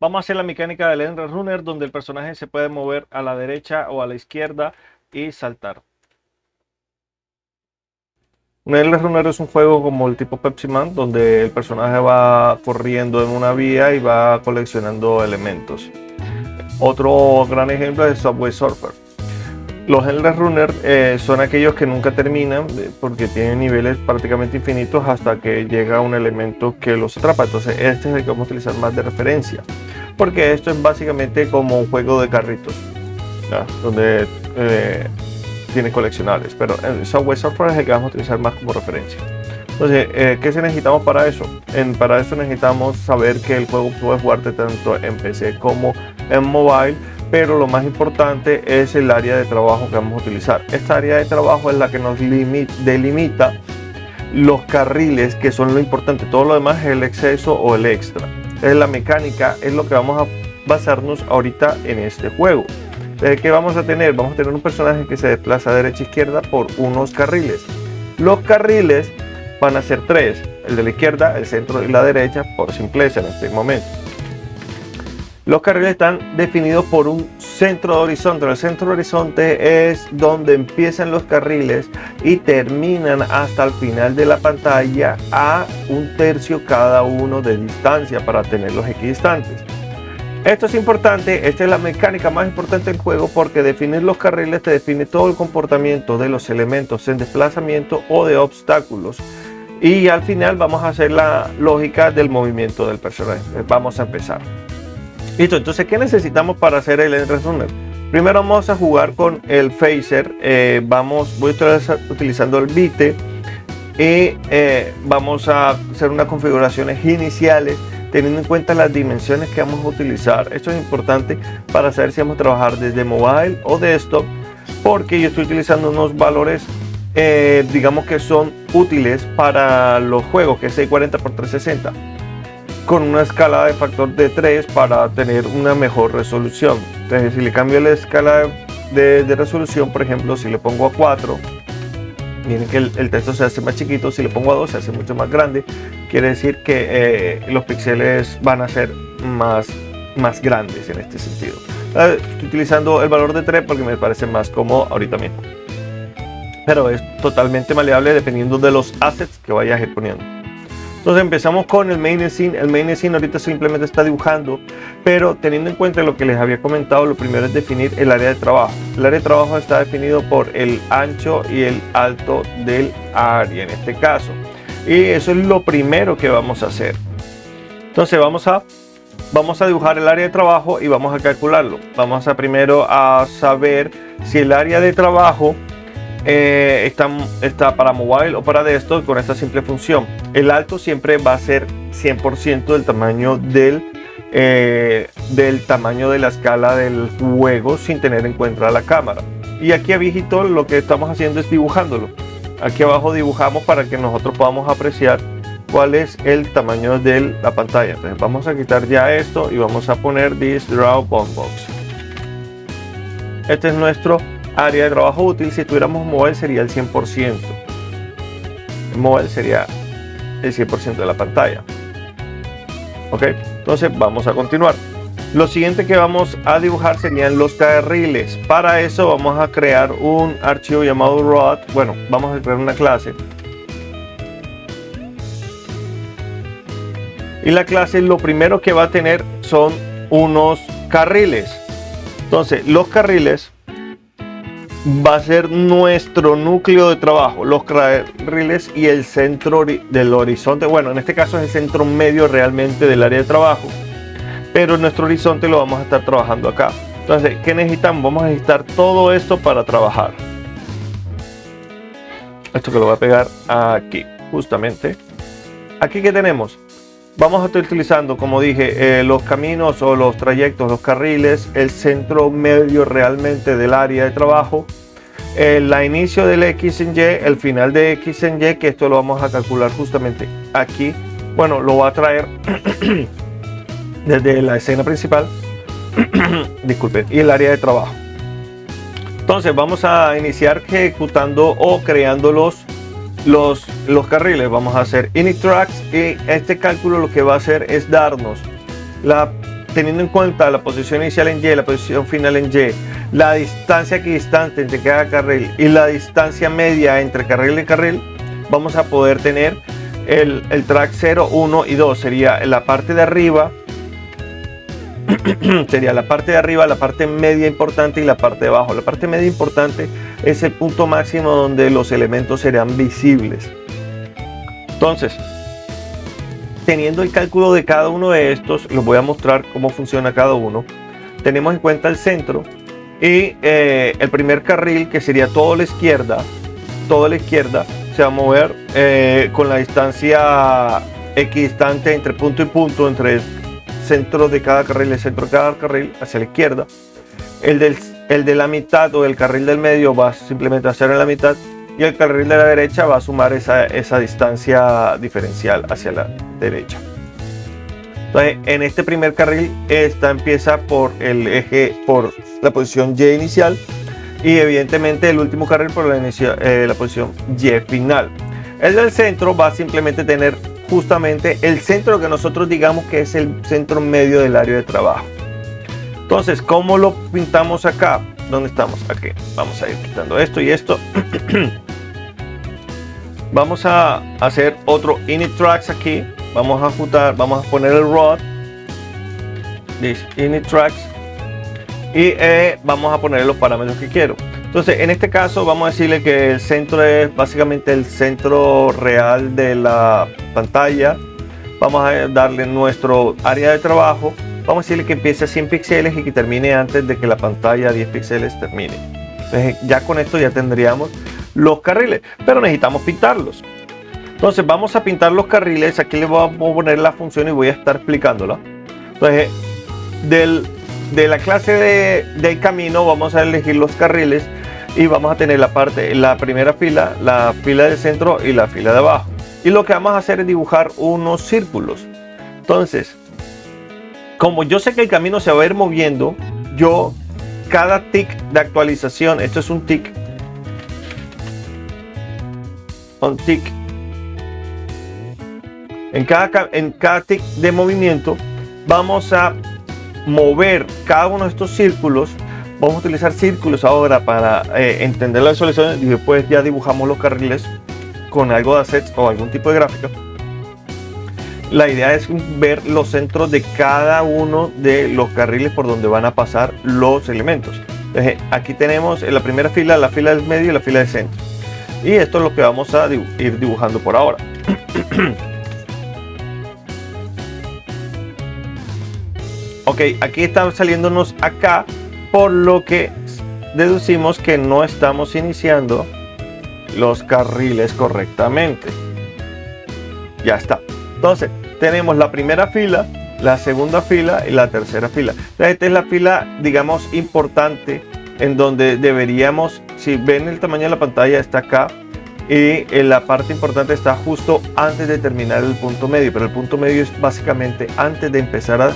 Vamos a hacer la mecánica del End Runner, donde el personaje se puede mover a la derecha o a la izquierda y saltar. Un Endless Runner es un juego como el tipo Pepsi Man, donde el personaje va corriendo en una vía y va coleccionando elementos. Otro gran ejemplo es Subway Surfer. Los Endless Runner son aquellos que nunca terminan porque tienen niveles prácticamente infinitos hasta que llega un elemento que los atrapa. Entonces este es el que vamos a utilizar más de referencia, porque esto es básicamente como un juego de carritos, ¿ya? Donde tiene coleccionables, pero el Subway Surfer es el que vamos a utilizar más como referencia. Entonces, ¿qué necesitamos para eso? Para eso necesitamos saber que el juego puede jugarte tanto en PC como en mobile, pero lo más importante es el área de trabajo que vamos a utilizar. Esta área de trabajo es la que nos delimita los carriles, que son lo importante. Todo lo demás es el exceso o el extra. Entonces, la mecánica es lo que vamos a basarnos ahorita en este juego. ¿Qué vamos a tener? Vamos a tener un personaje que se desplaza a derecha e izquierda por unos carriles. Los carriles van a ser tres: el de la izquierda, el centro y la derecha, por simpleza en este momento. Los carriles están definidos por un centro de horizonte. El centro de horizonte es donde empiezan los carriles y terminan hasta el final de la pantalla a 1/3 cada uno de distancia para tenerlos equidistantes. Esto es importante, esta es la mecánica más importante del juego, porque definir los carriles te define todo el comportamiento de los elementos en desplazamiento o de obstáculos. Y al final vamos a hacer la lógica del movimiento del personaje. Vamos a empezar. Listo, entonces, ¿qué necesitamos para hacer el Endless Runner? Primero vamos a jugar con el phaser. Voy a estar utilizando el bite y vamos a hacer unas configuraciones iniciales teniendo en cuenta las dimensiones que vamos a utilizar. Esto es importante para saber si vamos a trabajar desde mobile o desktop, porque yo estoy utilizando unos valores digamos que son útiles para los juegos, que es 640 x 360, con una escala de factor de 3 para tener una mejor resolución. Entonces, si le cambio la escala de resolución, por ejemplo, si le pongo a 4, miren que el texto se hace más chiquito. Si le pongo a 2, se hace mucho más grande. Quiere decir que los píxeles van a ser más grandes en este sentido. Estoy utilizando el valor de 3 porque me parece más cómodo ahorita mismo, pero es totalmente maleable dependiendo de los assets que vayas a ir poniendo. Entonces empezamos con el main scene. El main scene ahorita simplemente está dibujando, pero teniendo en cuenta lo que les había comentado, lo primero es definir el área de trabajo. El área de trabajo está definido por el ancho y el alto del área en este caso, y eso es lo primero que vamos a hacer. Entonces vamos a dibujar el área de trabajo y vamos a calcularlo. Vamos a primero a saber si el área de trabajo está para mobile o para desktop con esta simple función. El alto siempre va a ser 100% del tamaño del tamaño de la escala del juego, sin tener en cuenta la cámara. Y aquí abajito lo que estamos haciendo es dibujándolo. Aquí abajo dibujamos para que nosotros podamos apreciar cuál es el tamaño de la pantalla. Entonces vamos a quitar ya esto y vamos a poner this draw bound box. Este es nuestro área de trabajo útil. Si estuviéramos mobile sería el 100%. El mobile sería el 100% de la pantalla. Ok, entonces vamos a continuar. Lo siguiente que vamos a dibujar serían los carriles. Para eso vamos a crear un archivo llamado road. Bueno, vamos a crear una clase. Y la clase lo primero que va a tener son unos carriles. Entonces los carriles va a ser nuestro núcleo de trabajo, los carriles y el centro del horizonte. Bueno, en este caso es el centro medio realmente del área de trabajo, pero nuestro horizonte lo vamos a estar trabajando acá. Entonces, ¿qué necesitamos? Vamos a necesitar todo esto para trabajar. Esto que lo voy a pegar aquí, justamente. Aquí, ¿qué tenemos? Vamos a estar utilizando, como dije, los caminos o los trayectos, los carriles, el centro medio realmente del área de trabajo, el inicio del X en Y, el final de X en Y, que esto lo vamos a calcular justamente aquí. Bueno, lo va a traer desde la escena principal, disculpen, y el área de trabajo. Entonces vamos a iniciar ejecutando o creando los carriles. Vamos a hacer init tracks, y este cálculo lo que va a hacer es darnos teniendo en cuenta la posición inicial en Y, la posición final en Y, la distancia equidistante entre cada carril y la distancia media entre carril y carril, vamos a poder tener el track 0, 1 y 2. Sería la parte de arriba, sería la parte de arriba, la parte media importante y la parte de abajo. La parte media importante es el punto máximo donde los elementos serán visibles. Entonces, teniendo el cálculo de cada uno de estos, les voy a mostrar cómo funciona cada uno. Tenemos en cuenta el centro y el primer carril, que sería toda la izquierda, se va a mover con la distancia equidistante entre punto y punto, entre el centro de cada carril y el centro de cada carril, hacia la izquierda. El de la mitad o el carril del medio va simplemente a ser en la mitad, y el carril de la derecha va a sumar esa distancia diferencial hacia la derecha. Entonces, en este primer carril, esta empieza por el eje, por la posición Y inicial, y evidentemente el último carril por la posición Y final. El del centro va a simplemente tener justamente el centro que nosotros digamos que es el centro medio del área de trabajo. Entonces, ¿cómo lo pintamos acá? ¿Dónde estamos? Aquí. Vamos a ir quitando esto y esto. Vamos a hacer otro init tracks aquí. Vamos a ajustar, vamos a poner el rod. This init tracks. Y vamos a poner los parámetros que quiero. Entonces, en este caso, vamos a decirle que el centro es básicamente el centro real de la pantalla. Vamos a darle nuestro área de trabajo. Vamos a decirle que empiece a 100 píxeles y que termine antes de que la pantalla a 10 píxeles termine. Entonces, ya con esto ya tendríamos los carriles, pero necesitamos pintarlos. Entonces, vamos a pintar los carriles. Aquí le voy a poner la función y voy a estar explicándola. Entonces, de la clase del camino vamos a elegir los carriles y vamos a tener la primera fila, la fila del centro y la fila de abajo. Y lo que vamos a hacer es dibujar unos círculos. Entonces, como yo sé que el camino se va a ir moviendo, yo cada tick de actualización, esto es un tick, en cada tick de movimiento vamos a mover cada uno de estos círculos. Vamos a utilizar círculos ahora para entender la visualización y después ya dibujamos los carriles con algo de assets o algún tipo de gráfica. La idea es ver los centros de cada uno de los carriles por donde van a pasar los elementos. Entonces, aquí tenemos en la primera fila, la fila del medio y la fila del centro. Y esto es lo que vamos a ir dibujando por ahora. Ok, aquí está saliéndonos acá, por lo que deducimos que no estamos iniciando los carriles correctamente. Ya está. Entonces, tenemos la primera fila, la segunda fila y la tercera fila. Entonces, esta es la fila, digamos, importante, en donde deberíamos, si ven el tamaño de la pantalla, está acá. Y la parte importante está justo antes de terminar el punto medio. Pero el punto medio es básicamente antes de empezar a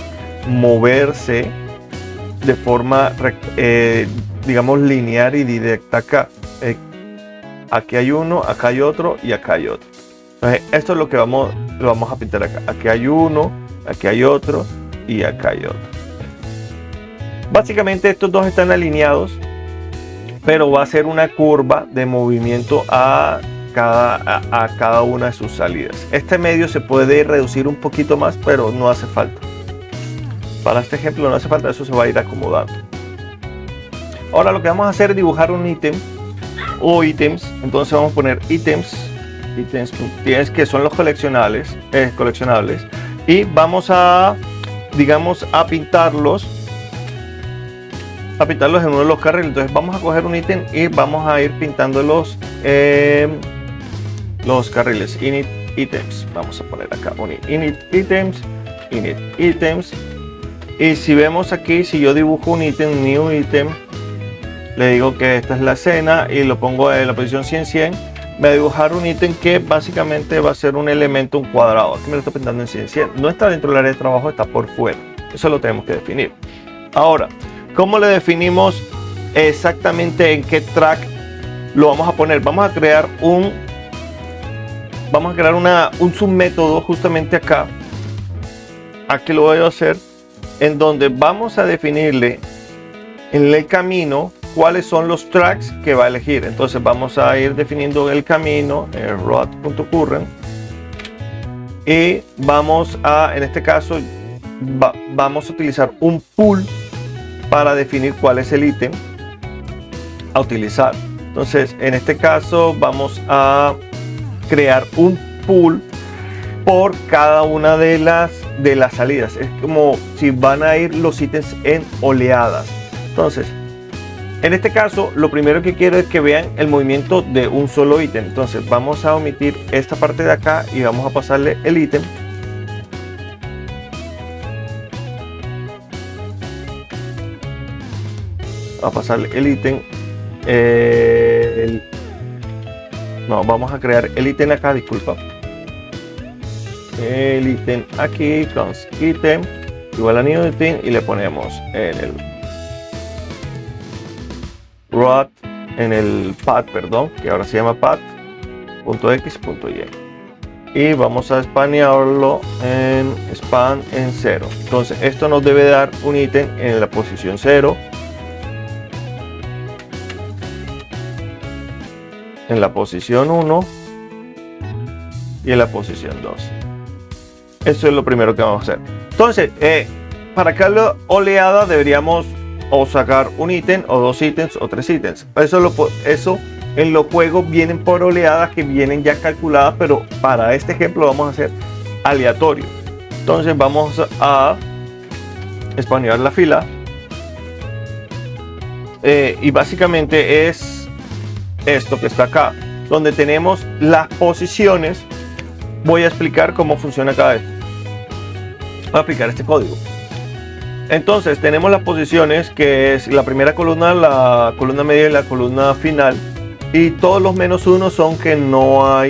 moverse de forma digamos lineal y directa acá. Aquí hay uno, acá hay otro y acá hay otro. Entonces, esto es lo que lo vamos a pintar acá. Aquí hay uno, aquí hay otro y acá hay otro. Básicamente estos dos están alineados, pero va a ser una curva de movimiento a cada una de sus salidas. Este medio se puede reducir un poquito más, pero no hace falta. Para este ejemplo no hace falta, eso se va a ir acomodando. Ahora lo que vamos a hacer es dibujar un ítem o ítems. Entonces vamos a poner ítems que son los coleccionables, y vamos a, digamos, a pintarlos en uno de los carriles. Entonces vamos a coger un ítem y vamos a ir pintando los carriles. Init ítems, vamos a poner acá un init ítems. Y si vemos aquí, si yo dibujo un ítem, new item, le digo que esta es la escena y lo pongo en la posición 100, me va a dibujar un ítem que básicamente va a ser un elemento, un cuadrado. Aquí me lo estoy pintando en 100. No está dentro del área de trabajo, está por fuera. Eso lo tenemos que definir. Ahora, ¿cómo le definimos exactamente en qué track lo vamos a poner? Vamos a crear un submétodo justamente acá. Aquí lo voy a hacer. en donde vamos a definirle en el camino cuáles son los tracks que va a elegir. Entonces vamos a ir definiendo el camino, el road.current, y vamos a, en este caso, vamos a utilizar un pool para definir cuál es el ítem a utilizar. Entonces, en este caso, vamos a crear un pool por cada una de las salidas. Es como si van a ir los ítems en oleadas. Entonces, en este caso, lo primero que quiero es que vean el movimiento de un solo ítem. Entonces, vamos a omitir esta parte de acá y vamos a pasarle el ítem. A pasarle el ítem. No, vamos a crear el ítem acá, disculpa. El ítem aquí, const ítem igual a new ítem, y le ponemos en el road, en el path, perdón, que ahora se llama path.x.y, y vamos a espanearlo en span en 0. Entonces esto nos debe dar un ítem en la posición 0, en la posición 1 y en la posición 2. Eso es lo primero que vamos a hacer. Entonces, para cada oleada deberíamos o sacar un ítem o dos ítems o tres ítems. Eso en los juegos vienen por oleadas que vienen ya calculadas, pero para este ejemplo vamos a hacer aleatorio. Entonces vamos a espanear la fila, y básicamente es esto que está acá, donde tenemos las posiciones. Voy a explicar cómo funciona cada vez. Voy a aplicar este código. Entonces tenemos las posiciones, que es la primera columna, la columna media y la columna final, y todos los -1 son que no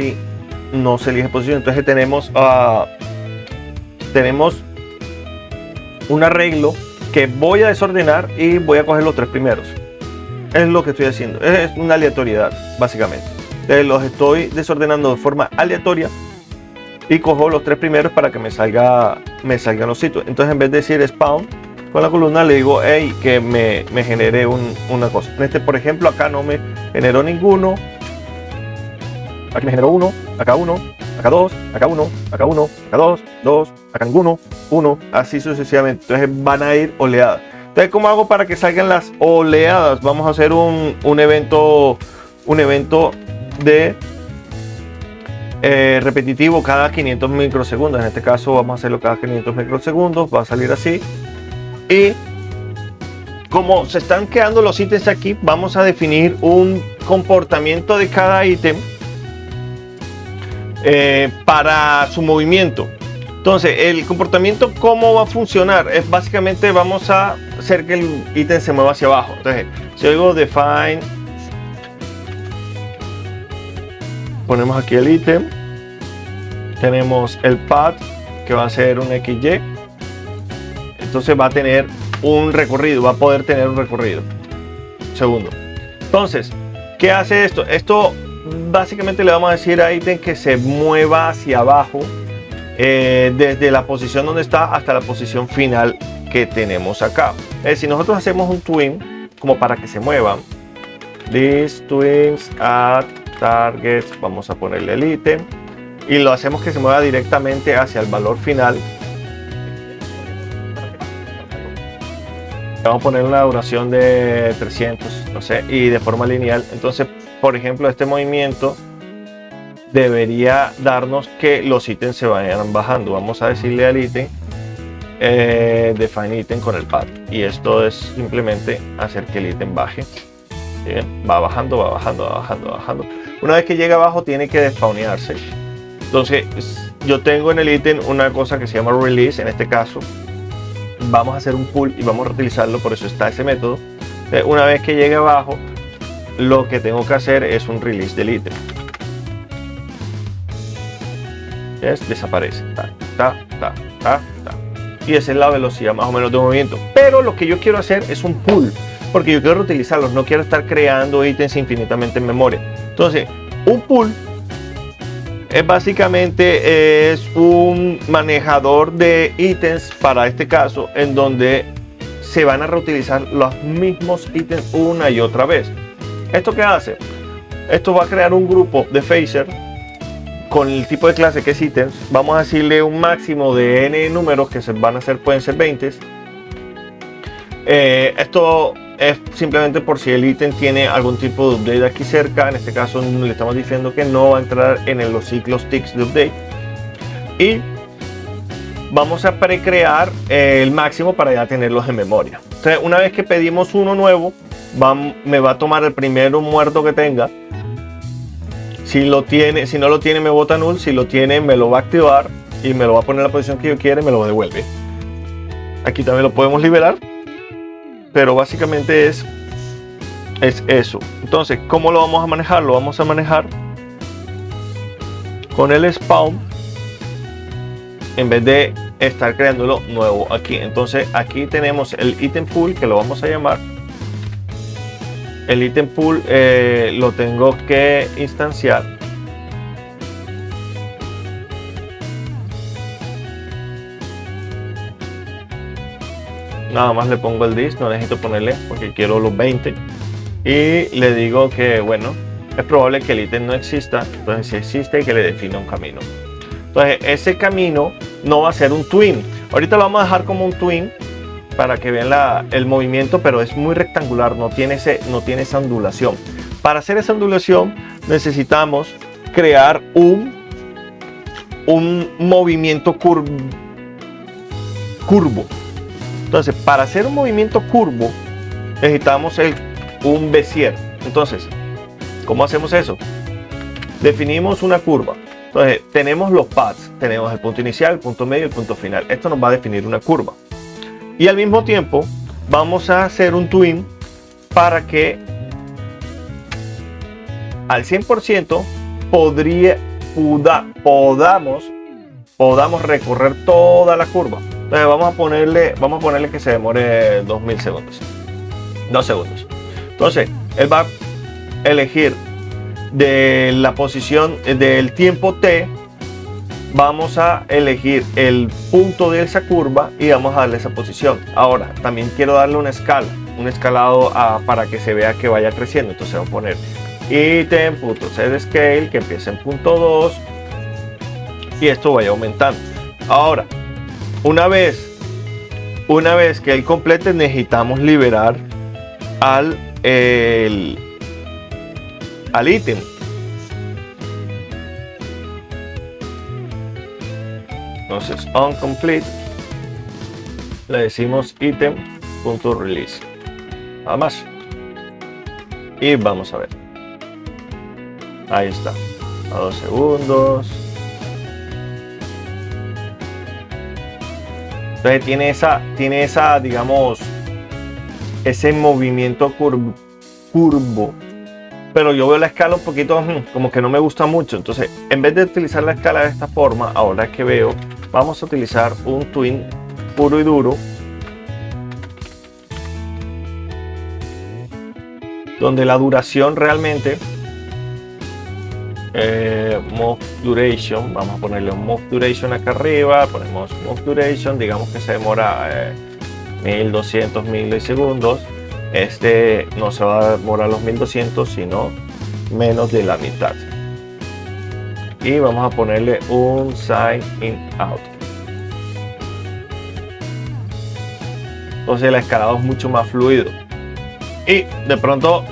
se elige posición. Entonces tenemos un arreglo que voy a desordenar y voy a coger los tres primeros. Es lo que estoy haciendo, es una aleatoriedad básicamente. Entonces los estoy desordenando de forma aleatoria y cojo los tres primeros para que me salgan los sitios. Entonces, en vez de decir spawn con la columna, le digo hey, que me genere una cosa. En este, por ejemplo, acá no me generó ninguno. Aquí me generó uno, acá dos, acá uno, acá dos, acá ninguno, uno, así sucesivamente. Entonces van a ir oleadas. Entonces, ¿cómo hago para que salgan las oleadas? Vamos a hacer un evento de repetitivo cada 500 microsegundos. En este caso vamos a hacerlo cada 500 microsegundos. Va a salir así. Y como se están quedando los ítems aquí, vamos a definir un comportamiento de cada ítem para su movimiento. Entonces, el comportamiento, ¿cómo va a funcionar? Es básicamente vamos a hacer que el ítem se mueva hacia abajo. Entonces, si yo digo define, ponemos aquí el ítem, tenemos el path que va a ser un XY, entonces va a tener un recorrido, va a poder tener un recorrido. Segundo. Entonces, ¿qué hace esto? Esto básicamente le vamos a decir a ítem que se mueva hacia abajo, desde la posición donde está hasta la posición final que tenemos acá. Si nosotros hacemos un twin como para que se muevan, these twins at targets, vamos a ponerle el ítem y lo hacemos que se mueva directamente hacia el valor final. Vamos a poner una duración de 300, no sé, y de forma lineal. Entonces, por ejemplo, este movimiento debería darnos que los ítems se vayan bajando. Vamos a decirle al ítem define ítem con el path, y esto es simplemente hacer que el ítem baje. Bien, va bajando, va bajando, va bajando, va bajando. Una vez que llega abajo tiene que despawnearse. Entonces yo tengo en el ítem una cosa que se llama release. En este caso vamos a hacer un pull y vamos a reutilizarlo, por eso está ese método. Una vez que llegue abajo, lo que tengo que hacer es un release del ítem. Desaparece, y esa es la velocidad más o menos de movimiento. Pero lo que yo quiero hacer es un pull, porque yo quiero reutilizarlos, no quiero estar creando ítems infinitamente en memoria. Entonces, un pull es básicamente es un manejador de ítems para este caso, en donde se van a reutilizar los mismos ítems una y otra vez. ¿Esto qué hace? Esto va a crear un grupo de phaser con el tipo de clase que es ítems. Vamos a decirle un máximo de n números que se van a hacer, pueden ser 20. Esto es simplemente por si el ítem tiene algún tipo de update aquí cerca. En este caso le estamos diciendo que no va a entrar en los ciclos ticks de update. Y vamos a precrear el máximo para ya tenerlos en memoria. Entonces, una vez que pedimos uno nuevo, me va a tomar el primero muerto que tenga. Si no lo tiene, me bota null. Si lo tiene, me lo va a activar y me lo va a poner en la posición que yo quiera y me lo devuelve. Aquí también lo podemos liberar, pero básicamente es eso. Entonces, ¿cómo lo vamos a manejar? Lo vamos a manejar con el spawn en vez de estar creándolo nuevo aquí. Entonces, aquí tenemos el item pool, que lo vamos a llamar. El item pool lo tengo que instanciar. Nada más le pongo el dis, no necesito ponerle porque quiero los 20. Y le digo que, bueno, es probable que el ítem no exista. Entonces, si existe, que le defina un camino. Entonces, ese camino no va a ser un twin. Ahorita lo vamos a dejar como un twin para que vean el movimiento, pero es muy rectangular, no tiene esa ondulación. Para hacer esa ondulación necesitamos crear un movimiento curvo. Entonces, para hacer un movimiento curvo necesitamos un Bézier. Entonces, ¿cómo hacemos eso? Definimos una curva. Entonces, tenemos los paths, tenemos el punto inicial, el punto medio y el punto final. Esto nos va a definir una curva. Y al mismo tiempo vamos a hacer un twin para que al 100% podamos recorrer toda la curva. Entonces vamos a ponerle que se demore 2000 segundos. 2 segundos. Entonces él va a elegir de la posición del tiempo t. Vamos a elegir el punto de esa curva y vamos a darle esa posición. Ahora, también quiero darle una escala, un escalado para que se vea que vaya creciendo. Entonces vamos a poner item.setScale que empiece en punto 2 y esto vaya aumentando. Ahora, una vez que él complete, necesitamos liberar al ítem. Entonces, onComplete, le decimos item.release, nada más. Y vamos a ver. Ahí está, a 2 segundos. Entonces tiene esa, digamos, ese movimiento curvo. Pero yo veo la escala un poquito como que no me gusta mucho. Entonces, en vez de utilizar la escala de esta forma, ahora que veo, vamos a utilizar un twin puro y duro, donde la duración realmente move duration, vamos a ponerle un move duration acá arriba, ponemos move duration, digamos que se demora 1200 milisegundos. Este no se va a demorar los 1200, sino menos de la mitad. Y vamos a ponerle un sign in out. Entonces el escalado es mucho más fluido. Y de pronto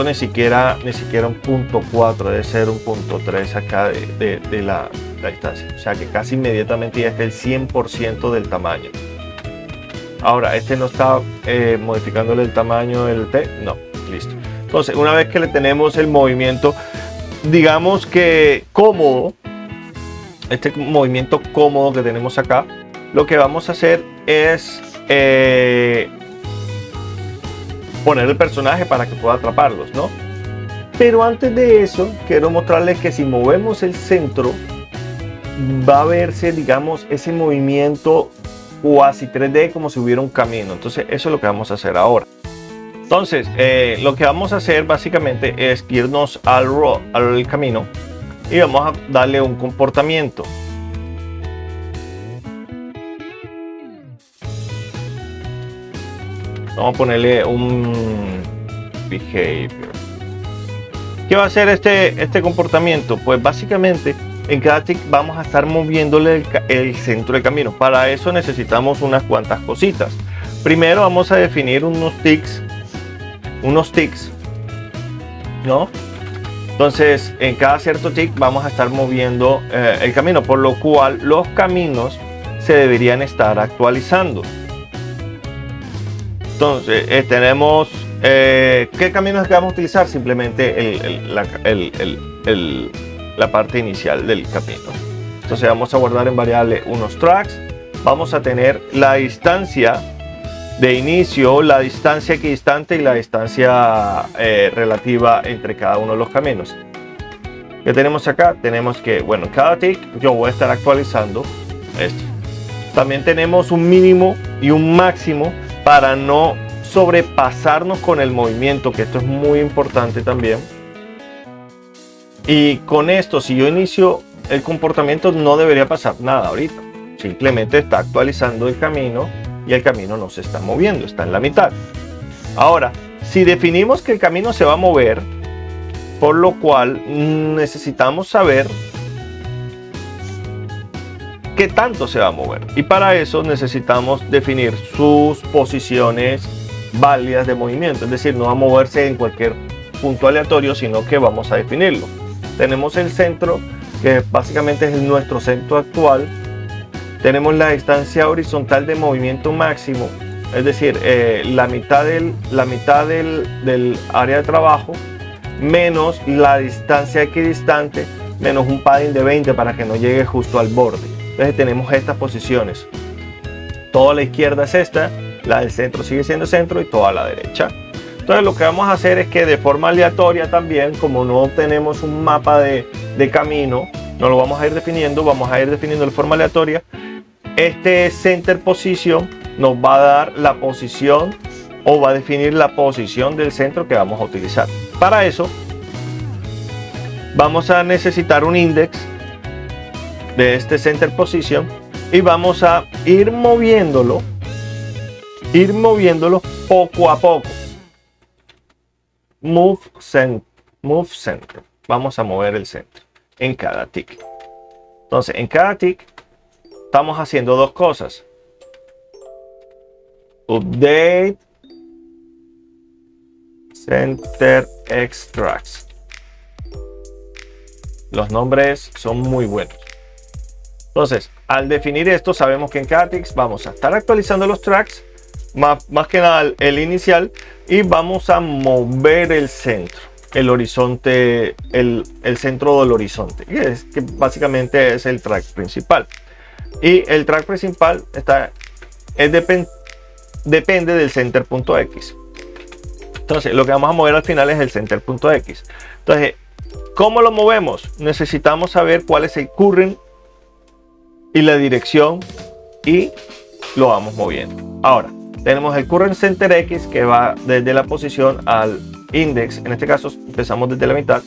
ni siquiera un punto 4, debe ser un punto 3 acá de la distancia. O sea que casi inmediatamente ya está el 100% del tamaño. Ahora, este no está modificándole el tamaño del T. No, listo. Entonces, una vez que le tenemos el movimiento, digamos que cómodo, este movimiento cómodo que tenemos acá, lo que vamos a hacer es poner el personaje para que pueda atraparlos, ¿no? Pero antes de eso, quiero mostrarles que si movemos el centro, va a verse, digamos, ese movimiento cuasi 3D, como si hubiera un camino. Entonces eso es lo que vamos a hacer ahora. Entonces lo que vamos a hacer básicamente es irnos al camino y vamos a darle un comportamiento. Vamos a ponerle un behavior. ¿Qué va a hacer este comportamiento? Pues básicamente en cada tick vamos a estar moviéndole el centro del camino. Para eso necesitamos unas cuantas cositas. Primero vamos a definir unos ticks, ¿no? Entonces en cada cierto tick vamos a estar moviendo el camino, por lo cual los caminos se deberían estar actualizando. Entonces tenemos ¿qué caminos que vamos a utilizar? Simplemente la parte inicial del camino. Entonces vamos a guardar en variable unos tracks. Vamos a tener la distancia de inicio, la distancia equidistante y la distancia relativa entre cada uno de los caminos. ¿Qué tenemos acá? Tenemos que, bueno, en cada tick yo voy a estar actualizando esto. También tenemos un mínimo y un máximo para no sobrepasarnos con el movimiento, que esto es muy importante también. Y con esto, si yo inicio el comportamiento, no debería pasar nada ahorita. Simplemente está actualizando el camino y el camino no se está moviendo, está en la mitad. Ahora, si definimos que el camino se va a mover, por lo cual necesitamos saber qué tanto se va a mover. Y para eso necesitamos definir sus posiciones válidas de movimiento. Es decir, no va a moverse en cualquier punto aleatorio, sino que vamos a definirlo. Tenemos el centro, que básicamente es nuestro centro actual. Tenemos la distancia horizontal de movimiento máximo, es decir, la mitad del área de trabajo, menos la distancia equidistante, menos un padding de 20 para que no llegue justo al borde. Entonces tenemos estas posiciones. Toda la izquierda es esta, la del centro sigue siendo centro y toda la derecha. Entonces lo que vamos a hacer es que de forma aleatoria también, como no tenemos un mapa de camino, no lo vamos a ir definiendo, vamos a ir definiendo de forma aleatoria. Este center position nos va a dar la posición o va a definir la posición del centro que vamos a utilizar. Para eso vamos a necesitar un index de este center position y vamos a ir moviéndolo poco a poco. Move center. Vamos a mover el centro en cada tick. Entonces en cada tick estamos haciendo dos cosas. Update center extracts. Los nombres son muy buenos. Entonces, al definir esto, sabemos que en cada tick vamos a estar actualizando los tracks, más que nada el inicial, y vamos a mover el centro, el horizonte, el centro del horizonte, que básicamente es el track principal. Y el track principal depende del center.x. Entonces, lo que vamos a mover al final es el center.x. Entonces, ¿cómo lo movemos? Necesitamos saber cuál es el current y la dirección y lo vamos moviendo. Ahora, tenemos el current center x que va desde la posición al index. En este caso, empezamos desde la mitad.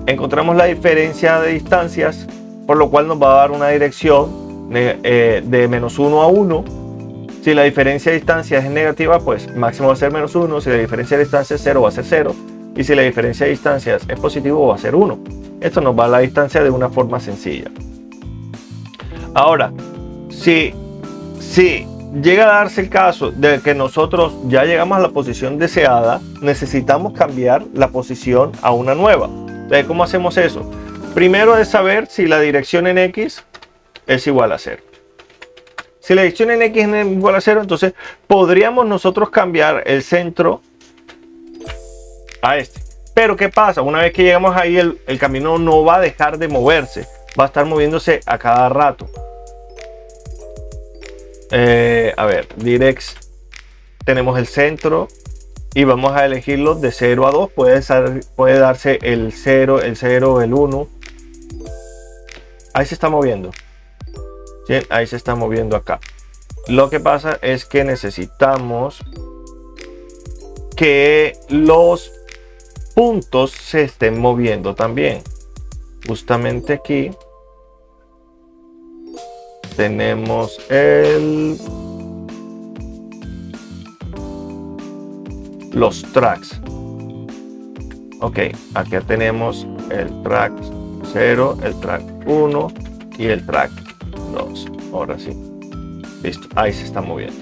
Encontramos la diferencia de distancias, por lo cual nos va a dar una dirección de menos 1 a 1. Si la diferencia de distancia es negativa, pues máximo va a ser menos 1. Si la diferencia de distancia es 0, va a ser 0. Y si la diferencia de distancias es positivo, va a ser 1. Esto nos va a la distancia de una forma sencilla. Ahora, si llega a darse el caso de que nosotros ya llegamos a la posición deseada, necesitamos cambiar la posición a una nueva. Entonces, ¿cómo hacemos eso? Primero es saber si la dirección en X es igual a 0. Si la dirección en X es igual a 0, entonces podríamos nosotros cambiar el centro a este. Pero ¿qué pasa? Una vez que llegamos ahí, el camino no va a dejar de moverse. Va a estar moviéndose a cada rato. A ver, directs. Tenemos el centro y vamos a elegirlo de 0 a 2. Puede darse el 0, el 1. Ahí se está moviendo. ¿Sí? Ahí se está moviendo acá. Lo que pasa es que necesitamos que los puntos se estén moviendo también. justamente aquí tenemos los tracks. Ok, aquí tenemos el track 0, el track 1 y el track 2. Ahora sí, listo, ahí se está moviendo.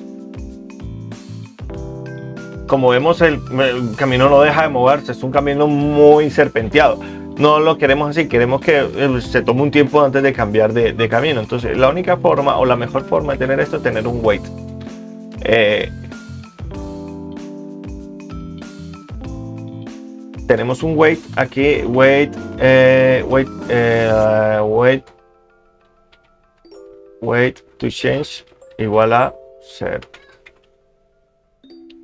Como vemos, el camino no deja de moverse, es un camino muy serpenteado. No lo queremos así, queremos que se tome un tiempo antes de cambiar de camino. Entonces, la única forma o la mejor forma de tener esto es tener un wait. Tenemos un wait aquí, wait to change igual a 0.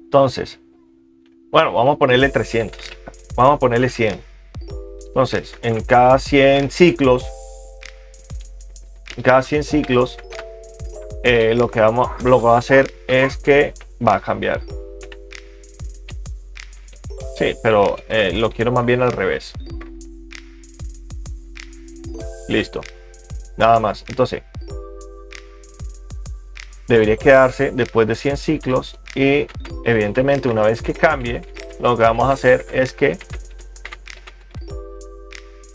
Entonces, bueno, vamos a ponerle 300, vamos a ponerle 100. Entonces, en cada 100 ciclos, lo que va a hacer es que va a cambiar. Sí, pero lo quiero más bien al revés. Listo. Nada más. Entonces, debería quedarse después de 100 ciclos y evidentemente una vez que cambie, lo que vamos a hacer es que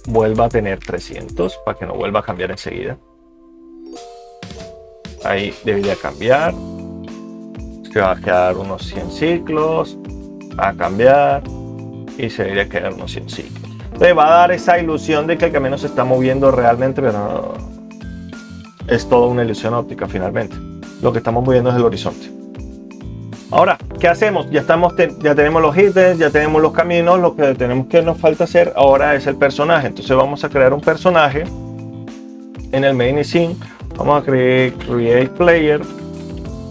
vuelva a tener 300 para que no vuelva a cambiar enseguida. Ahí debería cambiar. Se va a quedar unos 100 ciclos. Va a cambiar y se debería quedar unos 100 ciclos. Entonces va a dar esa ilusión de que el camino se está moviendo realmente, pero no, es toda una ilusión óptica finalmente. Lo que estamos moviendo es el horizonte. Ahora, ¿qué hacemos? Ya tenemos los ítems, ya tenemos los caminos. Lo que nos falta hacer ahora es el personaje. Entonces vamos a crear un personaje en el main scene. Vamos a create player.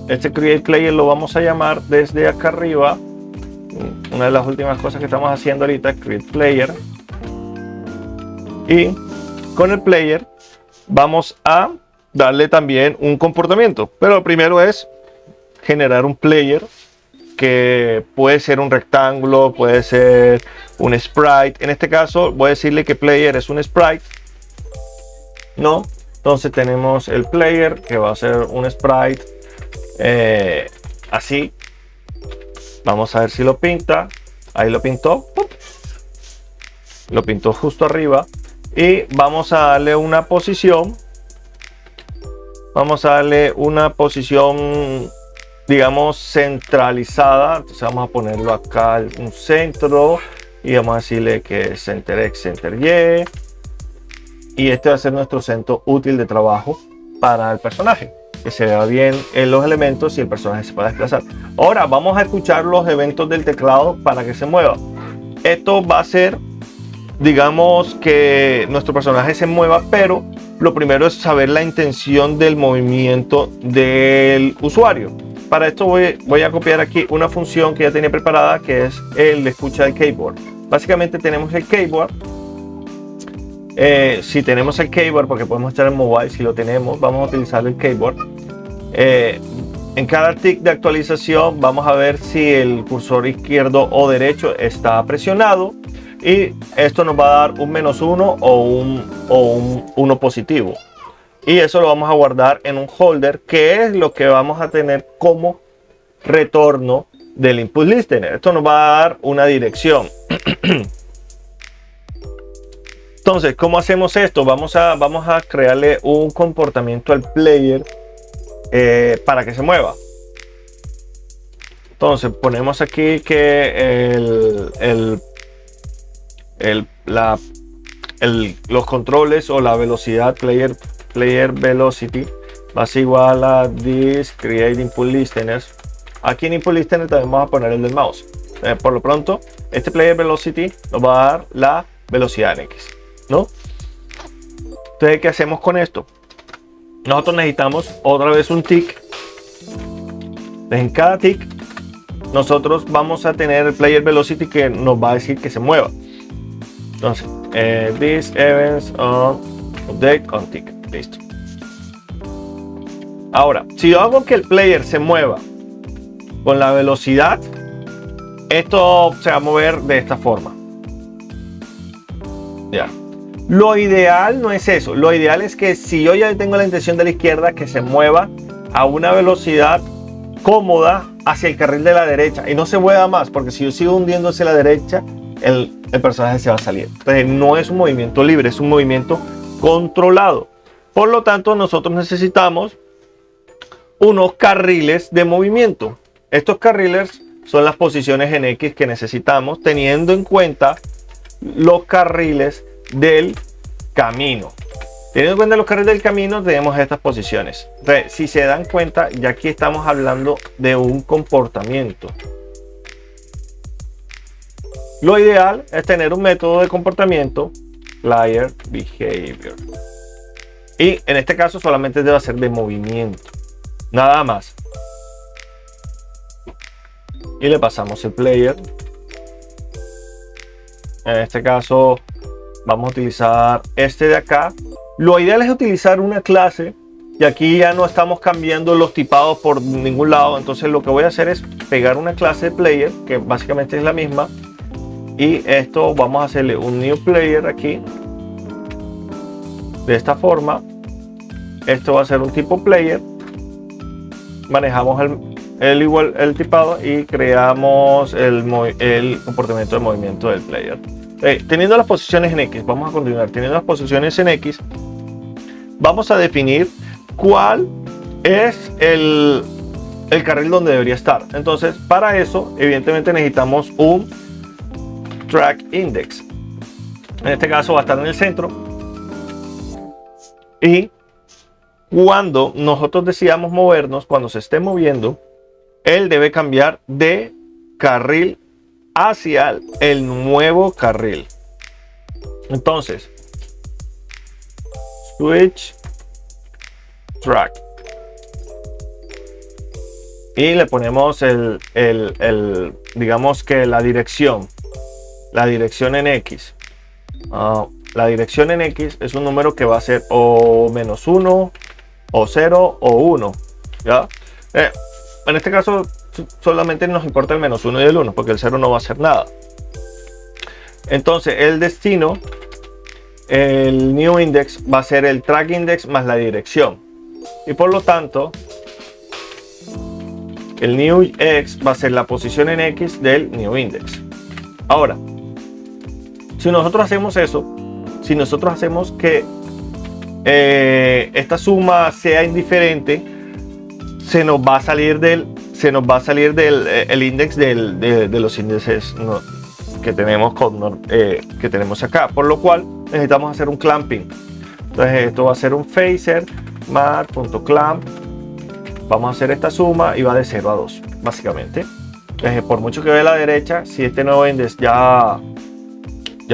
Este create player lo vamos a llamar desde acá arriba. Una de las últimas cosas que estamos haciendo ahorita es create player. Y con el player vamos a darle también un comportamiento. Pero lo primero es generar un player que puede ser un rectángulo, puede ser un sprite. En este caso voy a decirle que player es un sprite, ¿no? Entonces tenemos el player que va a ser un sprite así. Vamos a ver si lo pinta. Ahí lo pintó. Lo pintó justo arriba. Y vamos a darle una posición. Vamos a darle una posición, digamos, centralizada. Entonces vamos a ponerlo acá en un centro. Y vamos a decirle que es center X, center Y. Y este va a ser nuestro centro útil de trabajo para el personaje. Que se vea bien en los elementos y el personaje se pueda desplazar. Ahora vamos a escuchar los eventos del teclado para que se mueva. Esto va a ser, digamos, que nuestro personaje se mueva, pero lo primero es saber la intención del movimiento del usuario. Para esto voy a copiar aquí una función que ya tenía preparada, que es el de escucha del keyboard. Básicamente tenemos el keyboard. Si tenemos el keyboard, porque podemos estar en mobile, si lo tenemos, vamos a utilizar el keyboard. En cada tick de actualización vamos a ver si el cursor izquierdo o derecho está presionado, y esto nos va a dar un -1 o un 1 positivo, y eso lo vamos a guardar en un holder, que es lo que vamos a tener como retorno del input listener. Esto nos va a dar una dirección. Entonces, ¿cómo hacemos esto? Vamos a crearle un comportamiento al player para que se mueva. Entonces, ponemos aquí que los controles o la velocidad player velocity va a ser igual a this create input listeners. Aquí en input listener también vamos a poner el del mouse. Por lo pronto, este player velocity nos va a dar la velocidad en X, ¿no? Entonces, ¿qué hacemos con esto? Nosotros necesitamos otra vez un tick. En cada tick nosotros vamos a tener el player velocity que nos va a decir que se mueva. Entonces, this events on update on tick. Listo. Ahora, si yo hago que el player se mueva con la velocidad, esto se va a mover de esta forma. Ya. Lo ideal no es eso. Lo ideal es que si yo ya tengo la intención de la izquierda, que se mueva a una velocidad cómoda hacia el carril de la derecha y no se mueva más, porque si yo sigo hundiendo hacia la derecha, el personaje se va a salir. Entonces no es un movimiento libre, es un movimiento controlado. Por lo tanto, nosotros necesitamos unos carriles de movimiento. Estos carriles son las posiciones en X que necesitamos, teniendo en cuenta los carriles del camino. Teniendo en cuenta los carriles del camino, tenemos estas posiciones. Entonces, si se dan cuenta, ya aquí estamos hablando de un comportamiento. Lo ideal es tener un método de comportamiento, player behavior. Y en este caso solamente debe ser de movimiento. Nada más. Y le pasamos el player. En este caso vamos a utilizar este de acá. Lo ideal es utilizar una clase. Y aquí ya no estamos cambiando los tipados por ningún lado. Entonces lo que voy a hacer es pegar una clase de player, que básicamente es la misma. Y esto vamos a hacerle un new player aquí. De esta forma. Esto va a ser un tipo player. Manejamos el tipado y creamos el comportamiento de movimiento del player. Teniendo las posiciones en X, vamos a continuar. Teniendo las posiciones en X, vamos a definir cuál es el carril donde debería estar. Entonces, para eso, evidentemente necesitamos un track index. En este caso va a estar en el centro. Y cuando nosotros decidamos movernos, cuando se esté moviendo, él debe cambiar de carril hacia el nuevo carril. Entonces, switch track. Y le ponemos digamos que la dirección en X. La dirección en X es un número que va a ser o -1, o 0 o 1. ¿Ya? En este caso solamente nos importa el -1 y el 1, porque el 0 no va a hacer nada. Entonces el destino, el new index, va a ser el track index más la dirección. Y por lo tanto, el new x va a ser la posición en X del new index. Ahora, si nosotros hacemos eso, si nosotros hacemos que esta suma sea indiferente, se nos va a salir el index de los índices que tenemos acá, por lo cual necesitamos hacer un clamping. Entonces esto va a ser un phaser mat.clamp. Vamos a hacer esta suma y va de 0 a 2 básicamente. Por mucho que vea a la derecha, si este nuevo index ya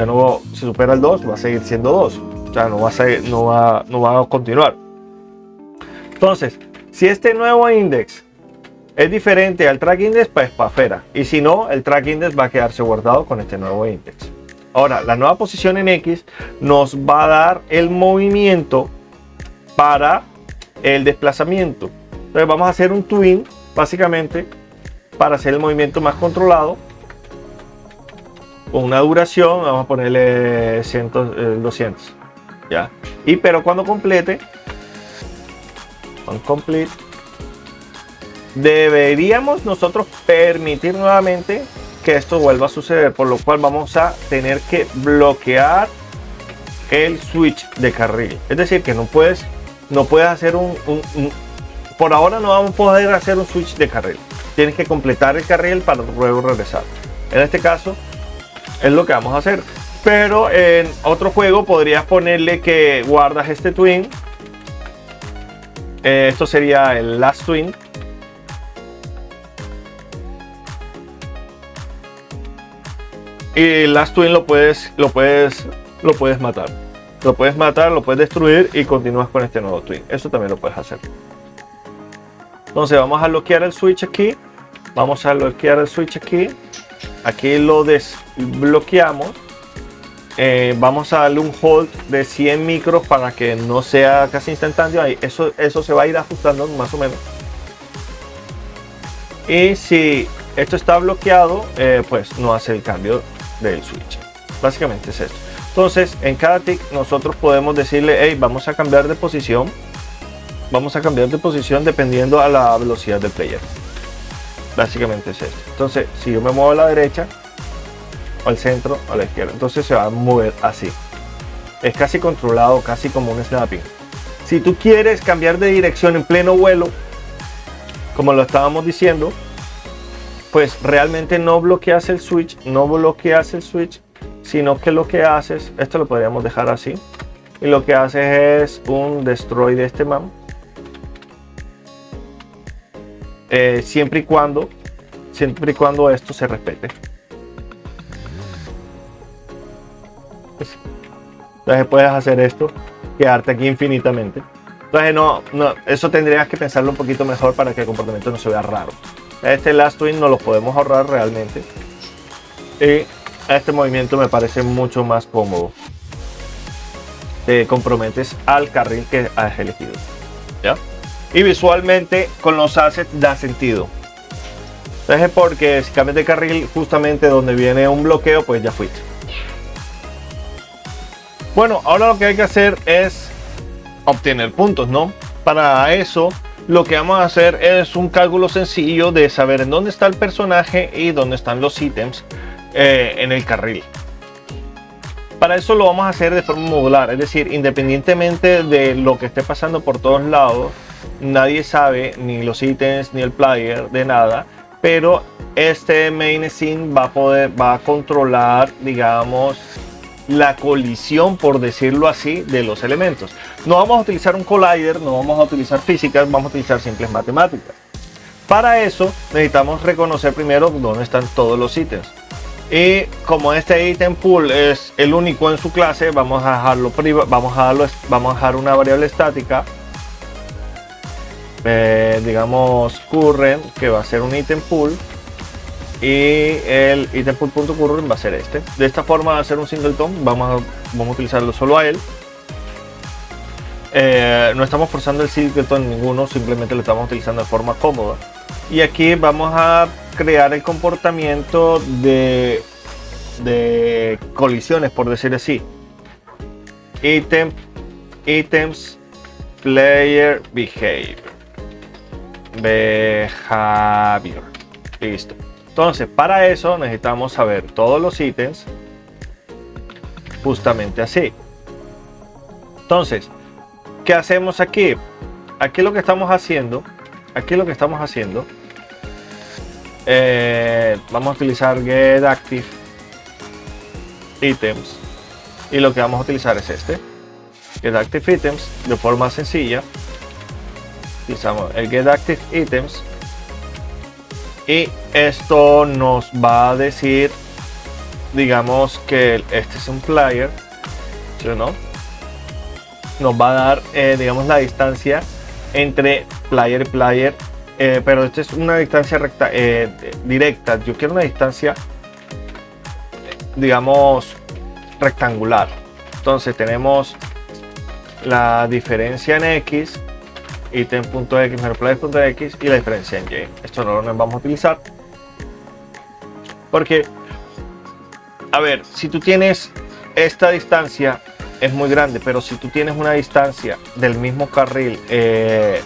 no se supera el 2, va a seguir siendo 2. O sea, no va a continuar. Entonces, si este nuevo index es diferente al track index, pues para afuera. Y si no, el track index va a quedarse guardado con este nuevo index. Ahora, la nueva posición en X nos va a dar el movimiento para el desplazamiento. Entonces vamos a hacer un twin, básicamente, para hacer el movimiento más controlado. Con una duración, vamos a ponerle 200. ¿Ya? Pero cuando complete, deberíamos nosotros permitir nuevamente que esto vuelva a suceder, por lo cual vamos a tener que bloquear el switch de carril. Es decir, que no puedes hacer por ahora no vamos a poder hacer un switch de carril. Tienes que completar el carril para luego regresar. En este caso es lo que vamos a hacer. Pero en otro juego podrías ponerle que guardas este twin. Esto sería el last twin. Y el last twin lo puedes matar. Lo puedes matar, lo puedes destruir y continúas con este nuevo twin. Eso también lo puedes hacer. Entonces vamos a bloquear el switch aquí. Aquí lo desbloqueamos. Vamos a darle un hold de 100 micros para que no sea casi instantáneo. Eso se va a ir ajustando más o menos. Y si esto está bloqueado, pues no hace el cambio del switch. Básicamente es esto. Entonces, en cada tick nosotros podemos decirle, hey, vamos a cambiar de posición. Vamos a cambiar de posición dependiendo a la velocidad del player. Básicamente es esto. Entonces, si yo me muevo a la derecha, al centro, a la izquierda, entonces se va a mover así. Es casi controlado, casi como un snapping. Si tú quieres cambiar de dirección en pleno vuelo, como lo estábamos diciendo, pues realmente no bloqueas el switch, sino que lo que haces, esto lo podríamos dejar así, y lo que haces es un destroy de este man, siempre y cuando esto se respete. Entonces puedes hacer esto, quedarte aquí infinitamente. Entonces no, eso tendrías que pensarlo un poquito mejor para que el comportamiento no se vea raro. Este last twin no lo podemos ahorrar realmente. Y este movimiento me parece mucho más cómodo. Te comprometes al carril que has elegido, ¿ya? Y visualmente con los assets da sentido. Entonces, porque si cambias de carril justamente donde viene un bloqueo, pues ya fuiste. Bueno, ahora lo que hay que hacer es obtener puntos, ¿no? Para eso lo que vamos a hacer es un cálculo sencillo de saber en dónde está el personaje y dónde están los ítems en el carril. Para eso lo vamos a hacer de forma modular, es decir, independientemente de lo que esté pasando por todos lados, nadie sabe, ni los ítems ni el player, de nada, pero este main scene va a controlar, digamos, la colisión, por decirlo así, de los elementos. No vamos a utilizar un collider, no vamos a utilizar físicas, vamos a utilizar simples matemáticas. Para eso necesitamos reconocer primero dónde están todos los ítems. Y como este item pool es el único en su clase, vamos a dejarlo vamos a dejar una variable estática, digamos current, que va a ser un item pool, y el item pool.current va a ser este. De esta forma va a ser un singleton, vamos a utilizarlo solo a él. No estamos forzando el singleton en ninguno, simplemente lo estamos utilizando de forma cómoda. Y aquí vamos a crear el comportamiento de colisiones, por decir así. Items player behavior. Listo. Entonces, para eso necesitamos saber todos los ítems justamente así. Entonces, ¿qué hacemos aquí? Aquí lo que estamos haciendo, vamos a utilizar getActive items, y lo que vamos a utilizar es este getActive items. De forma sencilla utilizamos el getActive items, y esto nos va a decir, digamos, que este es un player, ¿sí o no? Nos va a dar, digamos, la distancia entre player y player, pero esta es una distancia directa. Yo quiero una distancia, digamos, rectangular. Entonces tenemos la diferencia en X, item.x menos player.x, y la diferencia en Y. Esto no lo vamos a utilizar porque, a ver, si tú tienes esta distancia es muy grande, pero si tú tienes una distancia del mismo carril en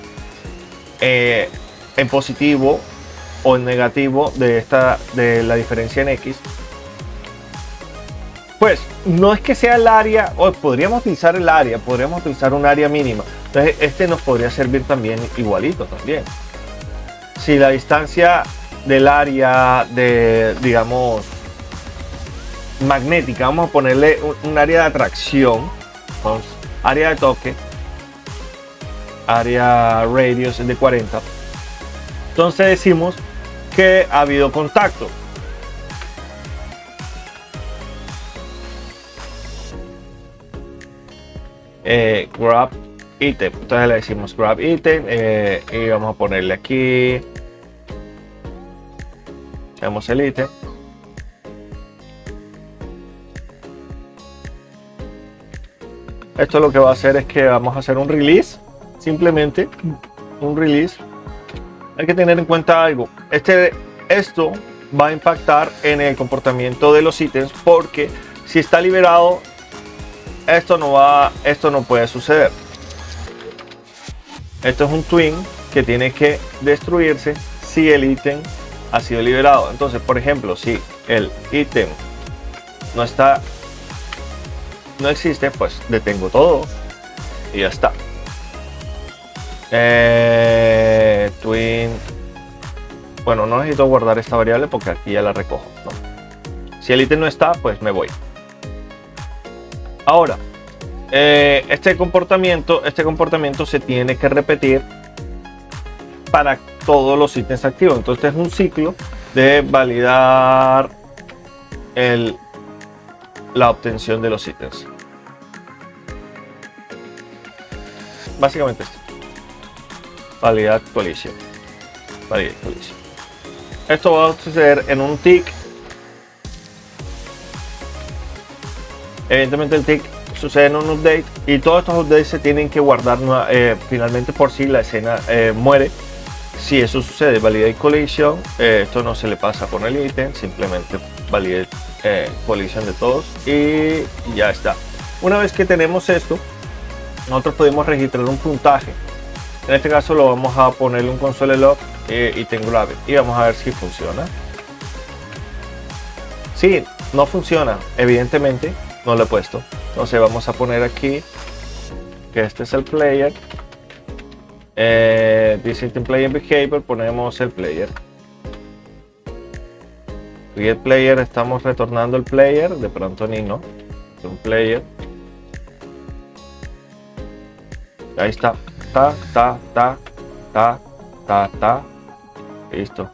positivo o en negativo de la diferencia en X, pues no es que sea el área, o podríamos utilizar el área, podríamos utilizar un área mínima. Entonces este nos podría servir también igualito también. Si la distancia del área de, digamos, magnética, vamos a ponerle un área de atracción, vamos, área de toque, área radius es de 40, entonces decimos que ha habido contacto. Grab item, entonces le decimos grab item, y vamos a ponerle aquí, tenemos el ítem. Esto lo que va a hacer es que vamos a hacer un release, simplemente un release. Hay que tener en cuenta algo, esto va a impactar en el comportamiento de los ítems, porque si está liberado esto no puede suceder. Esto es un twin que tiene que destruirse si el ítem ha sido liberado. Entonces, por ejemplo, si el ítem no existe, pues detengo todo y ya está. Twin. Bueno, no necesito guardar esta variable porque aquí ya la recojo, ¿no? Si el ítem no está, pues me voy. Ahora, este comportamiento se tiene que repetir para todos los ítems activos. Entonces es un ciclo de validar la obtención de los ítems. Básicamente esto. Validar collision. Esto va a suceder en un tick. Evidentemente el tick sucede en un update y todos estos updates se tienen que guardar finalmente por si la escena muere. Si eso sucede, validate collision, esto no se le pasa con el ítem, simplemente validate collision de todos y ya está. Una vez que tenemos esto, nosotros podemos registrar un puntaje. En este caso lo vamos a ponerle un console log item grabber y vamos a ver si funciona. Si no funciona, evidentemente no lo he puesto. Entonces vamos a poner aquí que este es el player. This item player behavior, ponemos el player. Create player, estamos retornando el player, de pronto ni no. Un player. Ahí está. Listo.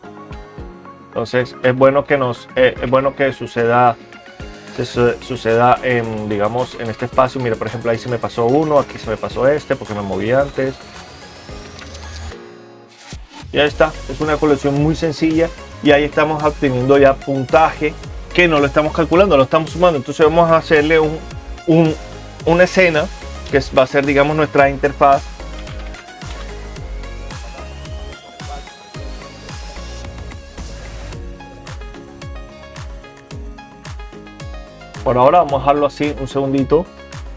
Entonces es bueno que suceda en, digamos, en este espacio. Mira, por ejemplo, ahí se me pasó uno, aquí se me pasó porque me moví antes. Ya está, es una colección muy sencilla y ahí estamos obteniendo ya puntaje que no lo estamos calculando, lo estamos sumando. Entonces vamos a hacerle una escena que va a ser, digamos, nuestra interfaz. Por ahora vamos a dejarlo así un segundito.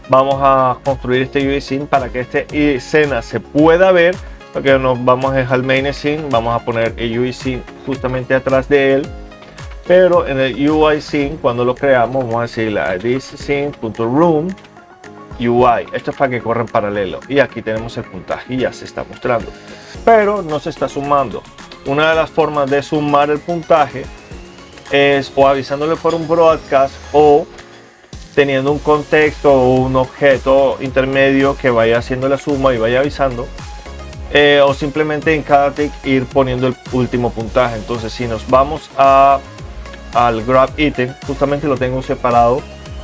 Vamos a construir este UI scene para que esta escena se pueda ver. Porque nos vamos a dejar el main scene, vamos a poner el UI scene justamente atrás de él. Pero en el UI scene, cuando lo creamos, vamos a decirle a this scene.room UI. Esto es para que corra en paralelo. Y aquí tenemos el puntaje y ya se está mostrando. Pero no se está sumando. Una de las formas de sumar el puntaje es o avisándole por un broadcast o teniendo un contexto o un objeto intermedio que vaya haciendo la suma y vaya avisando. O simplemente en cada tick ir poniendo el último puntaje. Entonces si nos vamos al grab item, justamente lo tengo separado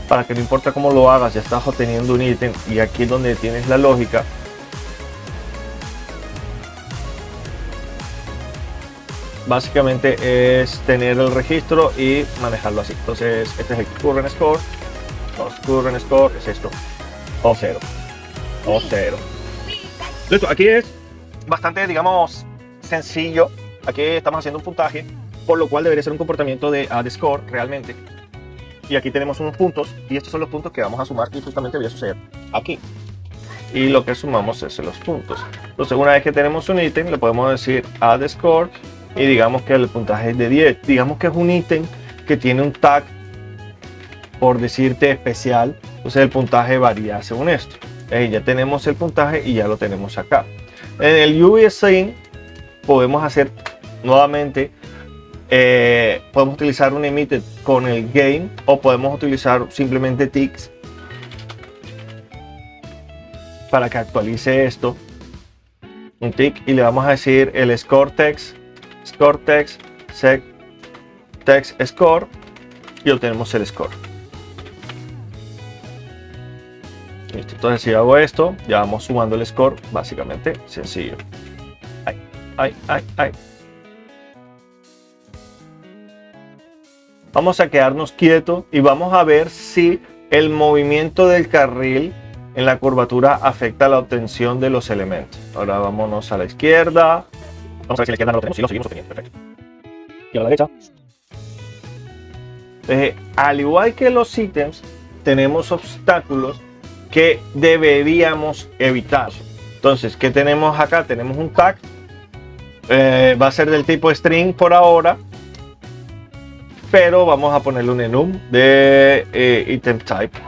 para que no importa cómo lo hagas, ya estás obteniendo un ítem y aquí es donde tienes la lógica. Básicamente es tener el registro y manejarlo así. Entonces este es el current score. Current score es esto, o 0 o 0. Listo, aquí es bastante, digamos, sencillo. Aquí estamos haciendo un puntaje, por lo cual debería ser un comportamiento de add score realmente. Y aquí tenemos unos puntos y estos son los puntos que vamos a sumar y justamente voy a suceder aquí. Y lo que sumamos es los puntos. Entonces una vez que tenemos un ítem le podemos decir add score y digamos que el puntaje es de 10. Digamos que es un ítem que tiene un tag, por decirte, especial. Entonces el puntaje varía según esto. Ya tenemos el puntaje y ya lo tenemos acá. En el UI scene podemos hacer nuevamente, podemos utilizar un emitted con el game o podemos utilizar simplemente ticks para que actualice esto. Un tick y le vamos a decir el score text set text score y obtenemos el score. Listo. Entonces si hago esto, ya vamos sumando el score, básicamente sencillo. Vamos a quedarnos quietos y vamos a ver si el movimiento del carril en la curvatura afecta la obtención de los elementos. Ahora vámonos a la izquierda. Vamos a ver si a la izquierda no lo tenemos, si lo seguimos obteniendo. Perfecto. Y a la derecha. Al igual que los ítems, tenemos obstáculos que deberíamos evitar. Entonces, ¿qué tenemos acá? Tenemos un tag, va a ser del tipo string por ahora, pero vamos a ponerle un enum de item type.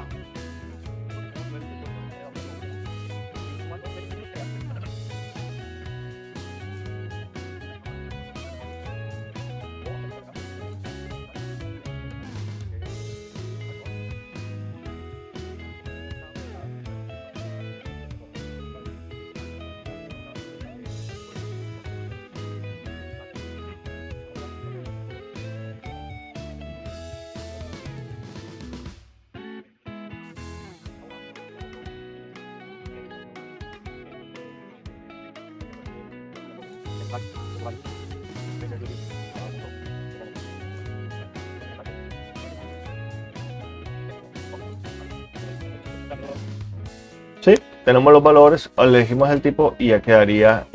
Sí, tenemos los valores, elegimos el tipo y ya quedaría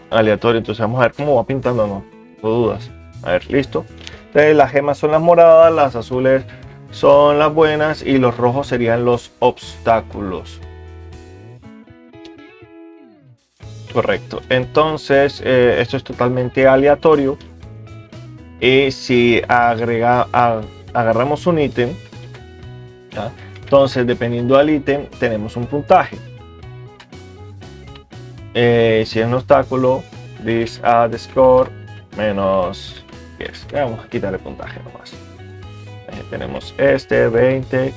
aleatorio. Entonces vamos a ver cómo va pintando, no dudas. A ver, listo. Entonces las gemas son las moradas, las azules son las buenas y los rojos serían los obstáculos. Correcto. Entonces esto es totalmente aleatorio. Y si agarramos un ítem, ¿ya? Entonces dependiendo del ítem tenemos un puntaje. Si es un obstáculo, this add score menos 10. Vamos a quitar el puntaje nomás. Tenemos este 20,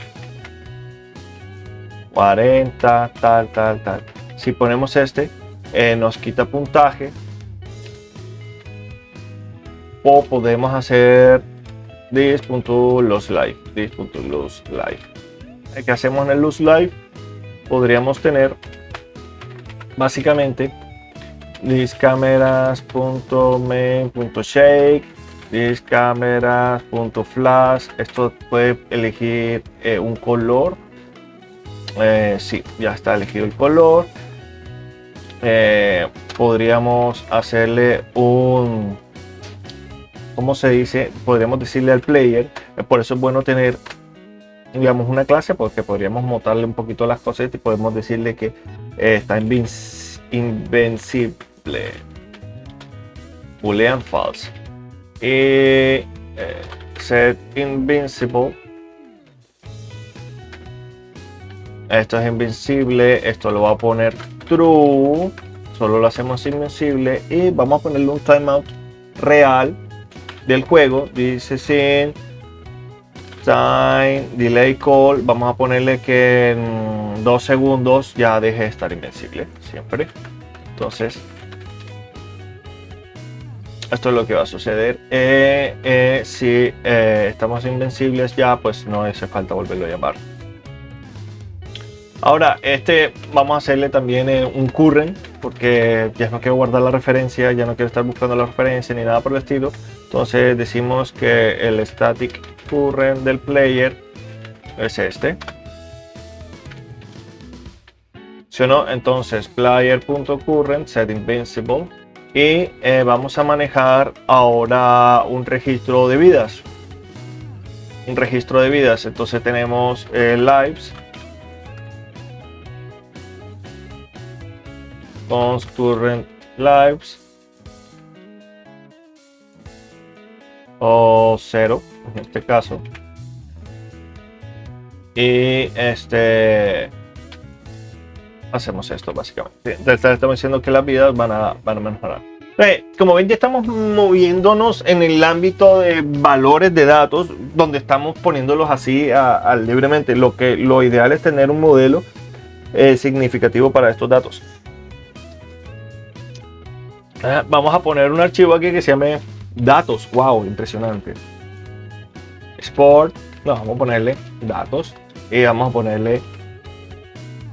40, tal. Si ponemos este, nos quita puntaje. O podemos hacer this.loseLife. ¿Qué hacemos en el loseLife? Podríamos tener básicamente thisCameras.main.shake, thisCameras.flash. Esto puede elegir un color. Sí, ya está elegido el color. Podríamos hacerle un, ¿cómo se dice? Podríamos decirle al player. Por eso es bueno tener, digamos, una clase, porque podríamos montarle un poquito las cosas y podemos decirle que está invencible, boolean false, y set invincible. Esto es invencible, esto lo va a poner true, solo lo hacemos invencible y vamos a ponerle un timeout real del juego. Dice sin time delay call, vamos a ponerle que en 2 segundos ya deje de estar invencible siempre. Entonces esto es lo que va a suceder. Si estamos invencibles ya, pues no hace falta volverlo a llamar. Ahora vamos a hacerle también un current, porque ya no quiero guardar la referencia, ya no quiero estar buscando la referencia ni nada por el estilo. Entonces decimos que el static current del player es este. ¿Sí o no? Entonces player.current set invincible y vamos a manejar ahora un registro de vidas. Entonces tenemos lives. Current lives o 0 en este caso, y hacemos esto básicamente. Estamos diciendo que las vidas van a mejorar. Como ven, ya estamos moviéndonos en el ámbito de valores de datos, donde estamos poniéndolos así libremente. Lo ideal es tener un modelo significativo para estos datos. Vamos a poner un archivo aquí que se llame datos. Wow, impresionante. Export. No, vamos a ponerle datos y vamos a ponerle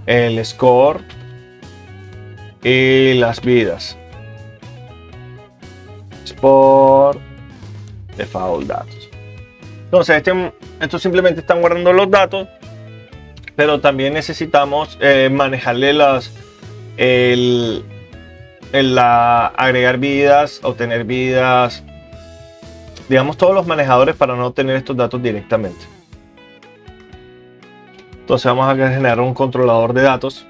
el score y las vidas. Export default datos. Entonces esto simplemente están guardando los datos, pero también necesitamos manejarle agregar vidas, obtener vidas, digamos todos los manejadores para no obtener estos datos directamente. Entonces vamos a generar un controlador de datos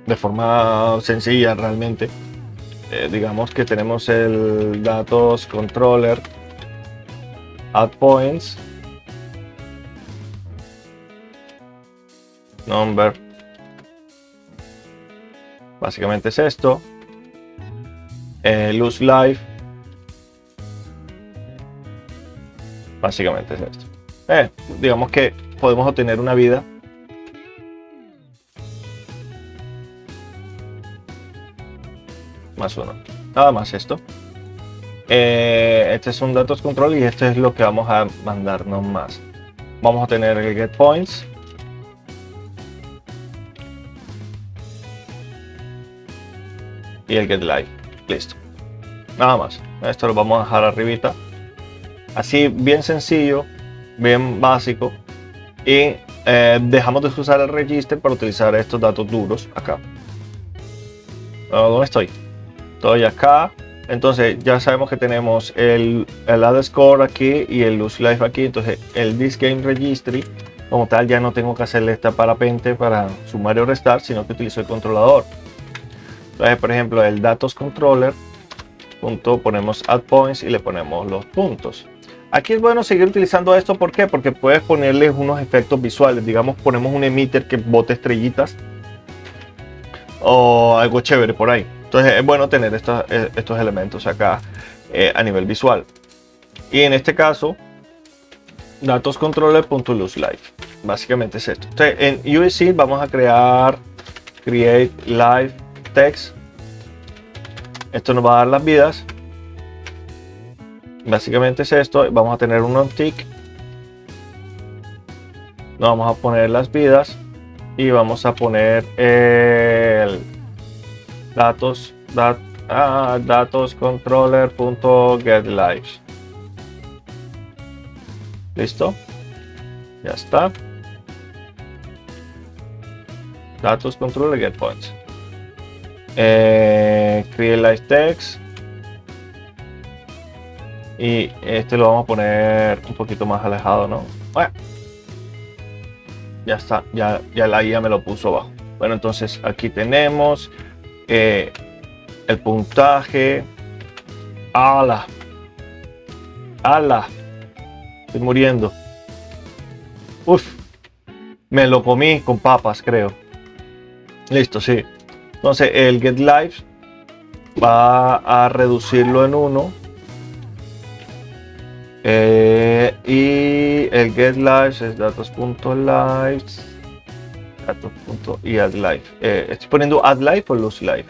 de forma sencilla realmente. Digamos que tenemos el datos controller add points number, básicamente es esto. Lose life, básicamente es esto. Digamos que podemos obtener una vida más uno, nada más esto. Este es un datos control y este es lo que vamos a mandarnos más. Vamos a tener el get points y el get life. Listo, nada más. Esto lo vamos a dejar arribita, así bien sencillo, bien básico, y dejamos de usar el register para utilizar estos datos duros acá. ¿Dónde estoy? Estoy acá. Entonces ya sabemos que tenemos el add score aquí y el lose life aquí. Entonces el this game registry como tal ya no tengo que hacerle esta parapente para sumar y restar, sino que utilizo el controlador. Entonces, por ejemplo, el datos controller ponemos add points y le ponemos los puntos. Aquí es bueno seguir utilizando esto. ¿Por qué? Porque puedes ponerle unos efectos visuales. Digamos, ponemos un emitter que bote estrellitas o algo chévere por ahí. Entonces es bueno tener estos elementos acá a nivel visual. Y en este caso, datos controller.loseLife. Básicamente es esto. Entonces en USC vamos a create live text. Esto nos va a dar las vidas. Básicamente es esto. Vamos a tener un onTick. Nos vamos a poner las vidas. Y vamos a poner el datos controller.getLives. Listo, ya está. Datos controller get points. Create live text. Y este lo vamos a poner un poquito más alejado, ¿no? Bueno, ya está, ya la IA me lo puso abajo. Bueno, entonces aquí tenemos el puntaje. ¡Hala! Estoy muriendo. Uf, me lo comí con papas, creo. Listo, sí. Entonces el get lives va a reducirlo en 1. Y el get lives es datos.lives y add live. Estoy poniendo add live o lose live.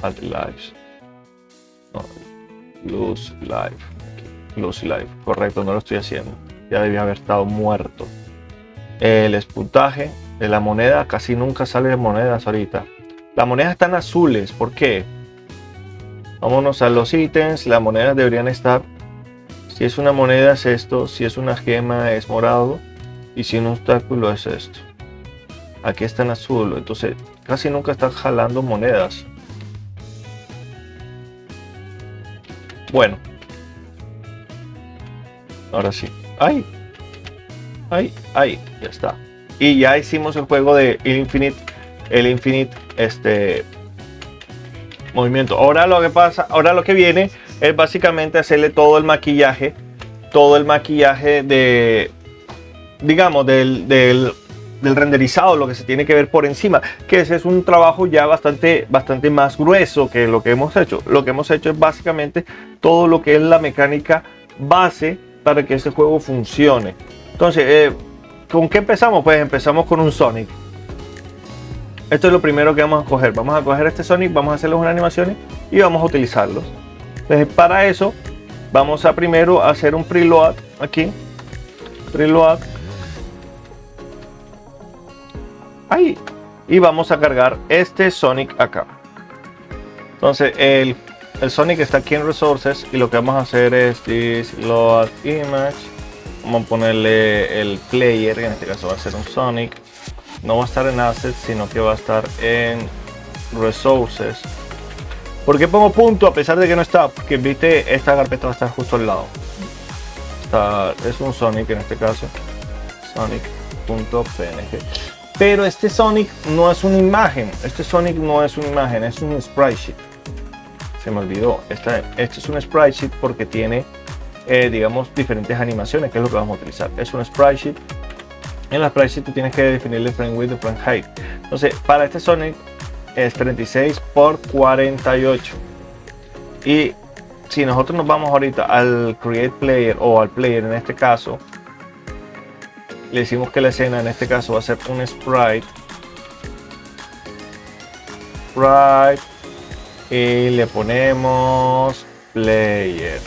Add lives. No, lose live. Lose live. Correcto, no lo estoy haciendo. Ya debía haber estado muerto. El puntaje de la moneda, casi nunca sale monedas ahorita. Las monedas están azules. ¿Por qué? Vámonos a los ítems. Las monedas deberían estar. Si es una moneda es esto, si es una gema es morado y si un obstáculo es esto. Aquí está en azul, entonces casi nunca están jalando monedas. Bueno, ahora sí. ¡Ay! Ya está. Y ya hicimos el juego de el infinite movimiento. Ahora lo que pasa, ahora lo que viene es básicamente hacerle todo el maquillaje de, digamos, del renderizado, lo que se tiene que ver por encima, que ese es un trabajo ya bastante más grueso que lo que hemos hecho. Lo que hemos hecho es básicamente todo lo que es la mecánica base para que ese juego funcione. Entonces, ¿con qué empezamos? Pues empezamos con un Sonic. Esto es lo primero que vamos a coger. Vamos a coger este Sonic, vamos a hacerle unas animaciones y vamos a utilizarlos. Entonces, para eso vamos a primero hacer un preload aquí. Preload. Ahí. Y vamos a cargar este Sonic acá. Entonces, el Sonic está aquí en Resources y lo que vamos a hacer es this load image. Vamos a ponerle el player, en este caso va a ser un Sonic. No va a estar en Assets, sino que va a estar en Resources. ¿Por qué pongo punto a pesar de que no está? Porque viste, esta carpeta va a estar justo al lado. Es un Sonic en este caso. Sonic. Sonic.png. Pero este Sonic no es una imagen. Este Sonic no es una imagen, es un sprite sheet. Se me olvidó. Este es un sprite sheet porque tiene, digamos, diferentes animaciones, que es lo que vamos a utilizar. Es un sprite sheet. En la sprite sheet tú tienes que definirle frame width y frame height. Entonces, para este Sonic es 36 por 48. Y si nosotros nos vamos ahorita al Create Player o al Player en este caso, le decimos que la escena en este caso va a ser un sprite y le ponemos Player.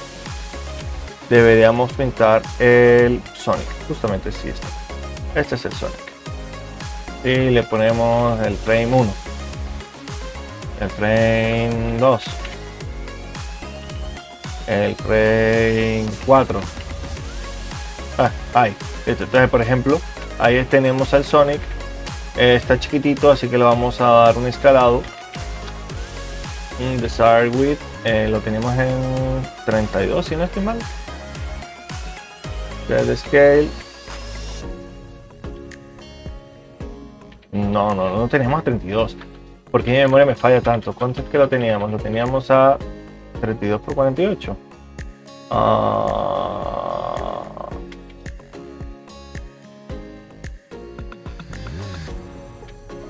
Deberíamos pintar el Sonic, justamente sí está. Este es el Sonic. Y le ponemos el frame 1, el frame 2, el frame 4. Ahí. Entonces, por ejemplo, ahí tenemos al Sonic. Está chiquitito, así que le vamos a dar un escalado. Un Desired Width. Lo tenemos en 32, si no estoy mal. Red Scale. No teníamos a 32. ¿Por qué mi memoria me falla tanto? ¿Cuánto es que lo teníamos? Lo teníamos a 32 por 48.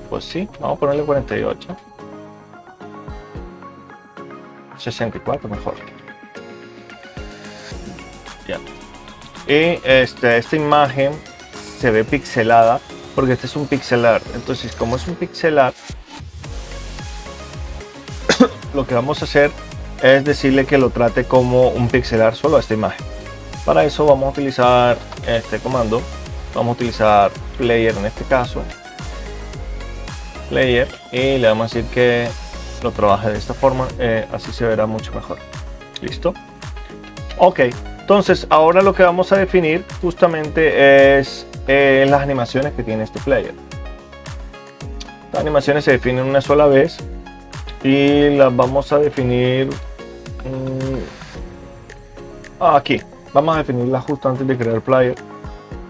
Pues sí, vamos a ponerle 48. 64 mejor. Ya. Y esta imagen se ve pixelada porque este es un pixel art. Entonces, como es un pixel art, lo que vamos a hacer es decirle que lo trate como un pixel art solo a esta imagen. Para eso vamos a utilizar este comando. Vamos a utilizar player en este caso. Player, y le vamos a decir que lo trabaje de esta forma, así se verá mucho mejor. Listo. Ok, entonces ahora lo que vamos a definir justamente es las animaciones que tiene este player. Las animaciones se definen una sola vez y las vamos a definir aquí. Vamos a definirlas justo antes de crear player.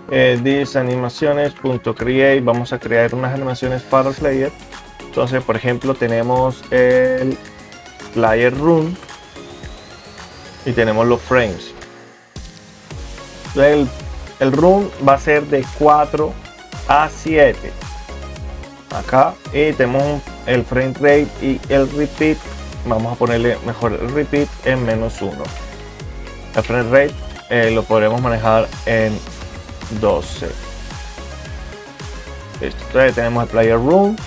This animaciones.create, vamos a crear unas animaciones para el player. Entonces, por ejemplo, tenemos el player run y tenemos los frames. El run va a ser de 4 a 7 acá, y tenemos el frame rate y el repeat. Vamos a ponerle mejor el repeat en -1. El frame rate lo podremos manejar en 12. Listo. Entonces tenemos el player run,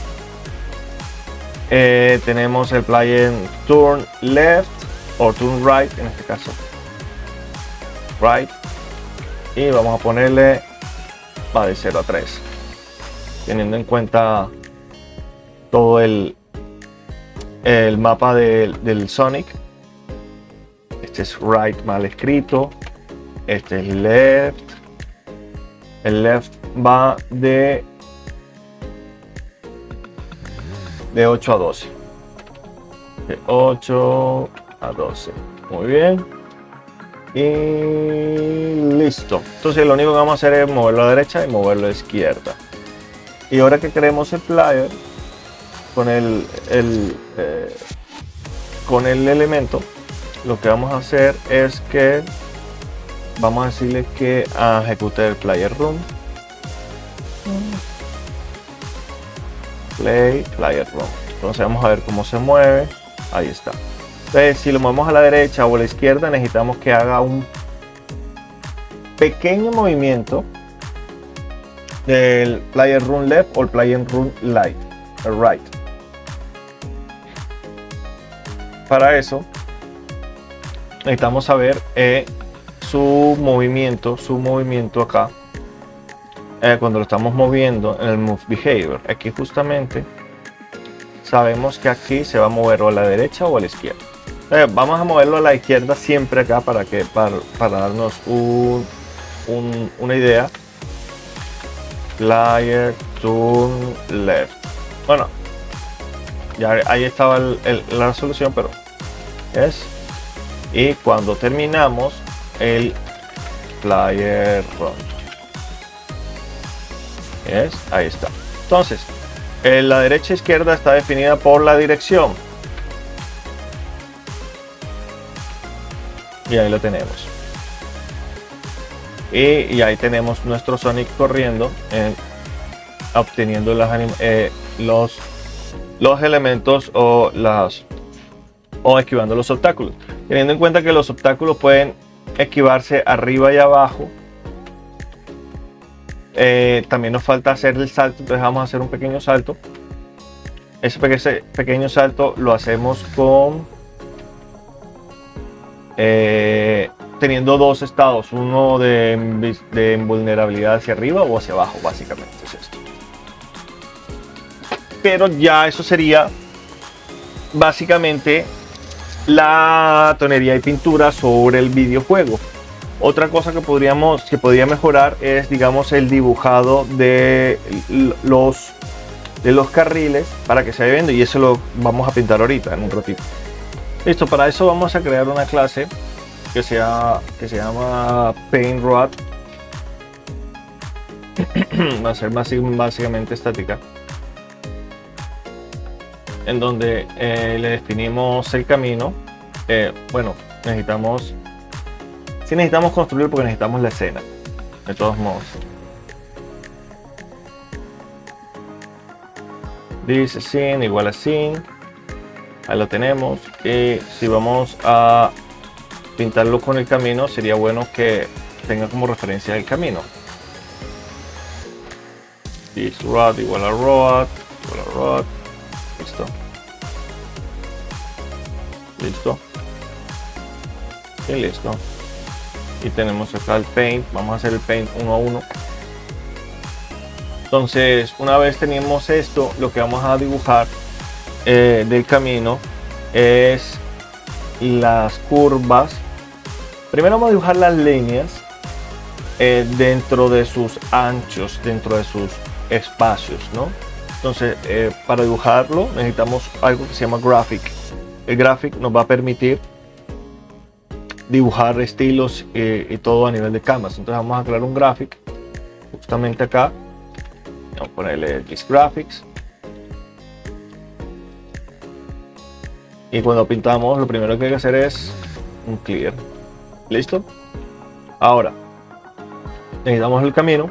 tenemos el player turn left o turn right, en este caso right, y vamos a ponerle va de 0 a 3, teniendo en cuenta todo el mapa del Sonic. Este es right mal escrito, este es left. El left va de 8 a 12. De 8 a 12. Muy bien. Y listo. Entonces lo único que vamos a hacer es moverlo a la derecha y moverlo a la izquierda. Y ahora que queremos el player con el elemento, lo que vamos a hacer es que vamos a decirle que ejecute el player run. Player run. Entonces vamos a ver cómo se mueve. Ahí está. Entonces, si lo movemos a la derecha o a la izquierda, necesitamos que haga un pequeño movimiento del player run left o el player run right. Para eso necesitamos saber su movimiento acá, cuando lo estamos moviendo en el move behavior. Aquí justamente sabemos que aquí se va a mover o a la derecha o a la izquierda. Vamos a moverlo a la izquierda siempre acá para darnos una idea. Player turn left. Bueno, ya ahí estaba la resolución, pero es. Y cuando terminamos el player run. Ahí está. Entonces, la derecha e izquierda está definida por la dirección. Y ahí lo tenemos. Y ahí tenemos nuestro Sonic corriendo, obteniendo los elementos o esquivando los obstáculos. Teniendo en cuenta que los obstáculos pueden esquivarse arriba y abajo. También nos falta hacer el salto, entonces vamos a hacer un pequeño salto. Ese pequeño salto lo hacemos con teniendo dos estados, uno de invulnerabilidad hacia arriba o hacia abajo, básicamente es esto. Pero ya eso sería básicamente la tonería y pintura sobre el videojuego. Otra cosa que podría mejorar es, digamos, el dibujado de los carriles para que se vaya viendo, y eso lo vamos a pintar ahorita en un ratito. Listo, para eso vamos a crear una clase que se llama Paint Rod. Va a ser básicamente estática, en donde le definimos el camino. Bueno, necesitamos construir porque necesitamos la escena, de todos modos. Dice scene igual a scene. Ahí lo tenemos. Y si vamos a pintarlo con el camino, sería bueno que tenga como referencia el camino. This rod igual a rod igual a rod. Listo. Listo. Y listo. Y tenemos acá el paint. Vamos a hacer el paint uno a uno. Entonces, una vez tenemos esto, lo que vamos a dibujar del camino es las curvas. Primero vamos a dibujar las líneas dentro de sus anchos, dentro de sus espacios, ¿no? Entonces, para dibujarlo necesitamos algo que se llama graphic. El graphic nos va a permitir dibujar estilos y todo a nivel de canvas. Entonces vamos a crear un graphic justamente acá. Vamos a ponerle This Graphics. Y cuando pintamos, lo primero que hay que hacer es un clear. ¿Listo? Ahora, necesitamos el camino.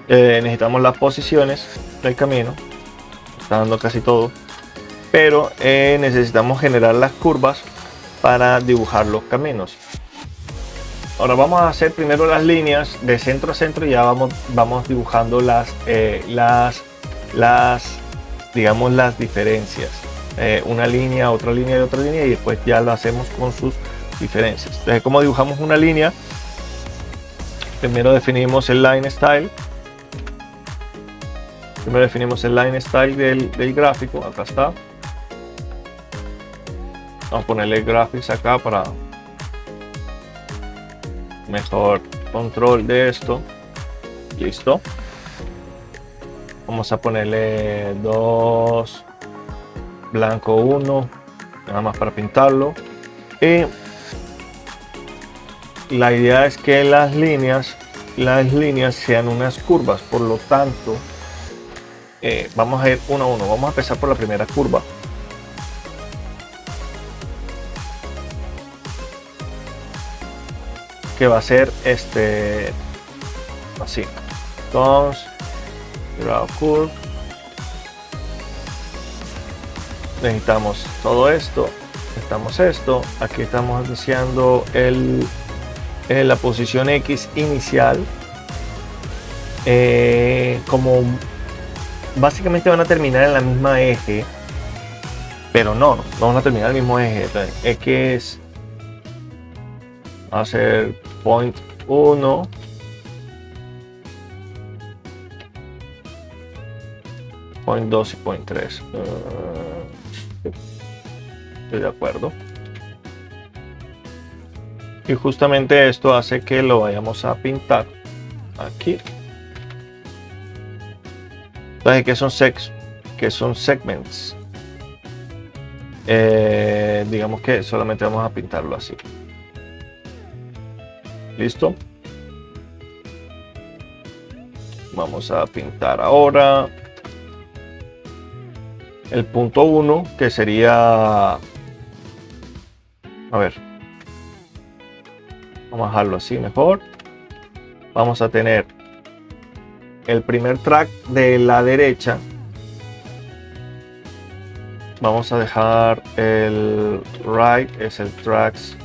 Necesitamos las posiciones del camino. Está dando casi todo. Pero necesitamos generar las curvas para dibujar los caminos. Ahora vamos a hacer primero las líneas de centro a centro y ya vamos dibujando digamos las diferencias. Una línea, otra línea y otra línea, y después ya lo hacemos con sus diferencias. Entonces, ¿cómo dibujamos una línea? Primero definimos el line style. Primero definimos el line style del gráfico. Acá está. Vamos a ponerle graphics acá para mejor control de esto. Listo. Vamos a ponerle 2 blanco 1 nada más para pintarlo. Y la idea es que las líneas sean unas curvas, por lo tanto vamos a ir uno a uno. Vamos a empezar por la primera curva. Que va a ser así. Entonces, draw curve. Necesitamos todo esto. Necesitamos esto. Aquí estamos deseando la posición X inicial. Como básicamente van a terminar en la misma eje, pero no van a terminar en el mismo eje. Entonces, X va a ser point 1, point 2 y point 3. Estoy de acuerdo. Y justamente esto hace que lo vayamos a pintar aquí. Entonces, ¿qué son segments? Digamos que solamente vamos a pintarlo así. ¿Listo? Vamos a pintar ahora el punto 1, que sería, a ver, vamos a dejarlo así mejor. Vamos a tener el primer track de la derecha. Vamos a dejar el right, es el tracks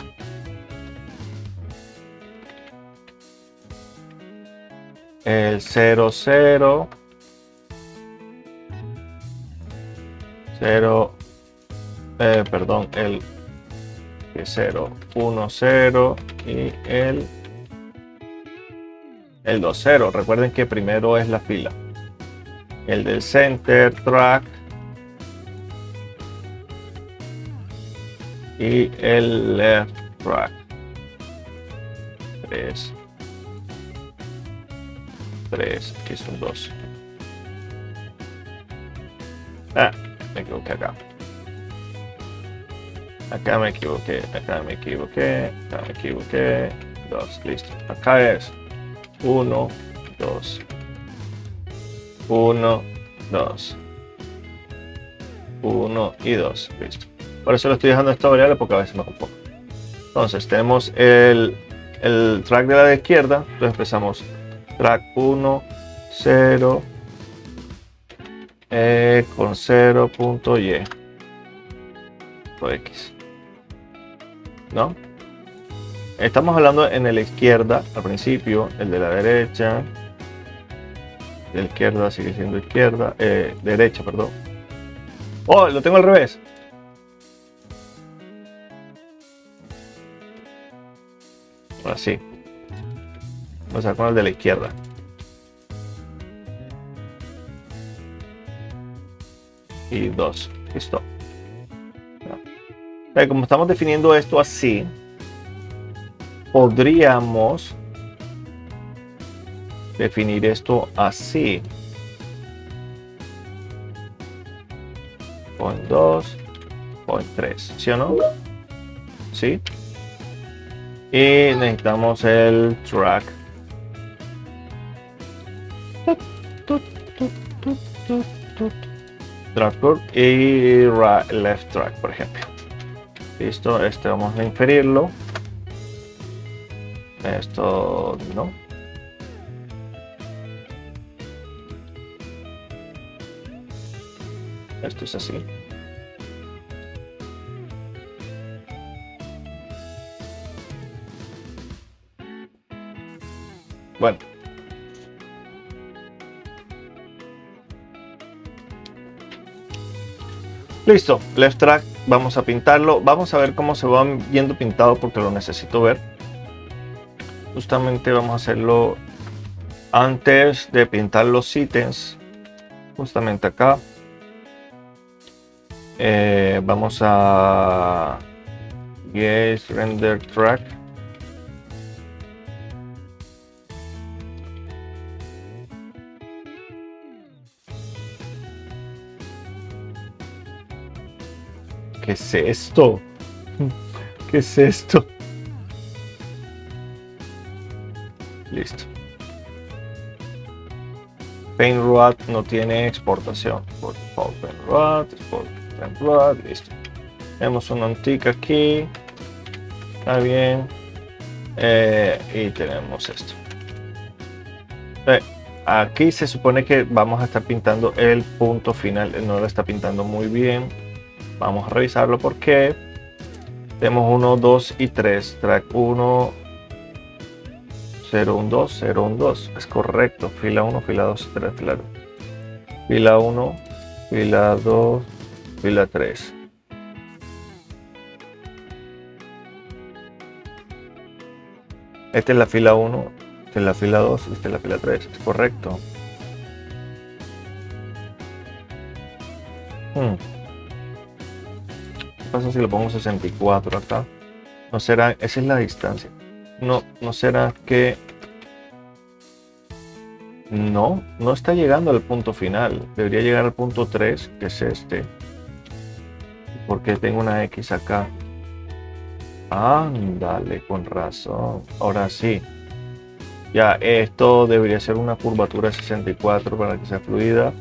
el 0, 0, 0, perdón, el 0, 1, 0 y el 2, 0. Recuerden que primero es la fila. El del center track y el left track. 3. 3, aquí son 2. Me equivoqué acá. Acá me equivoqué, acá me equivoqué, acá me equivoqué. 2, listo. Acá es 1, 2. 1, 2. 1 y 2, listo. Por eso lo estoy dejando esta variable porque a veces me confundo. Entonces tenemos el track de la izquierda. Entonces empezamos track 1, 0, con 0.y, x, ¿no? Estamos hablando en la izquierda al principio, el de la derecha. De la izquierda sigue siendo izquierda, derecha, perdón. Oh, lo tengo al revés. Así. Vamos a con el de la izquierda. Y 2. Listo. Como estamos definiendo esto así, podríamos definir esto así. Point 2, point 3. ¿Sí o no? ¿Sí? Y necesitamos el track. Track y left track, por ejemplo. Listo, este vamos a inferirlo. Esto no. Esto es así. Bueno. Listo, left track, vamos a pintarlo. Vamos a ver cómo se va viendo pintado porque lo necesito ver. Justamente vamos a hacerlo antes de pintar los ítems. Justamente acá. Vamos a Yes, render track. ¿Qué es esto? ¿Qué es esto? Listo. PaintRoad no tiene exportación. PaintRoad, listo. Tenemos un antique aquí. Está bien. Y tenemos esto. Aquí se supone que vamos a estar pintando el punto final. No lo está pintando muy bien. Vamos a revisarlo porque tenemos 1, 2 y 3. Track 1, 0, 1, 2, 0, 1, 2. Es correcto. Fila 1, fila 2, 3, fila 2. Fila 1, fila 2, fila 3. Esta es la fila 1, esta es la fila 2, esta es la fila 3. Es correcto. ¿Qué pasa si lo pongo 64 acá? No será, esa es la distancia. No será que no está llegando al punto final. Debería llegar al punto 3, que es este. Porque tengo una X acá. Ándale, con razón. Ahora sí. Ya esto debería ser una curvatura de 64 para que sea fluida.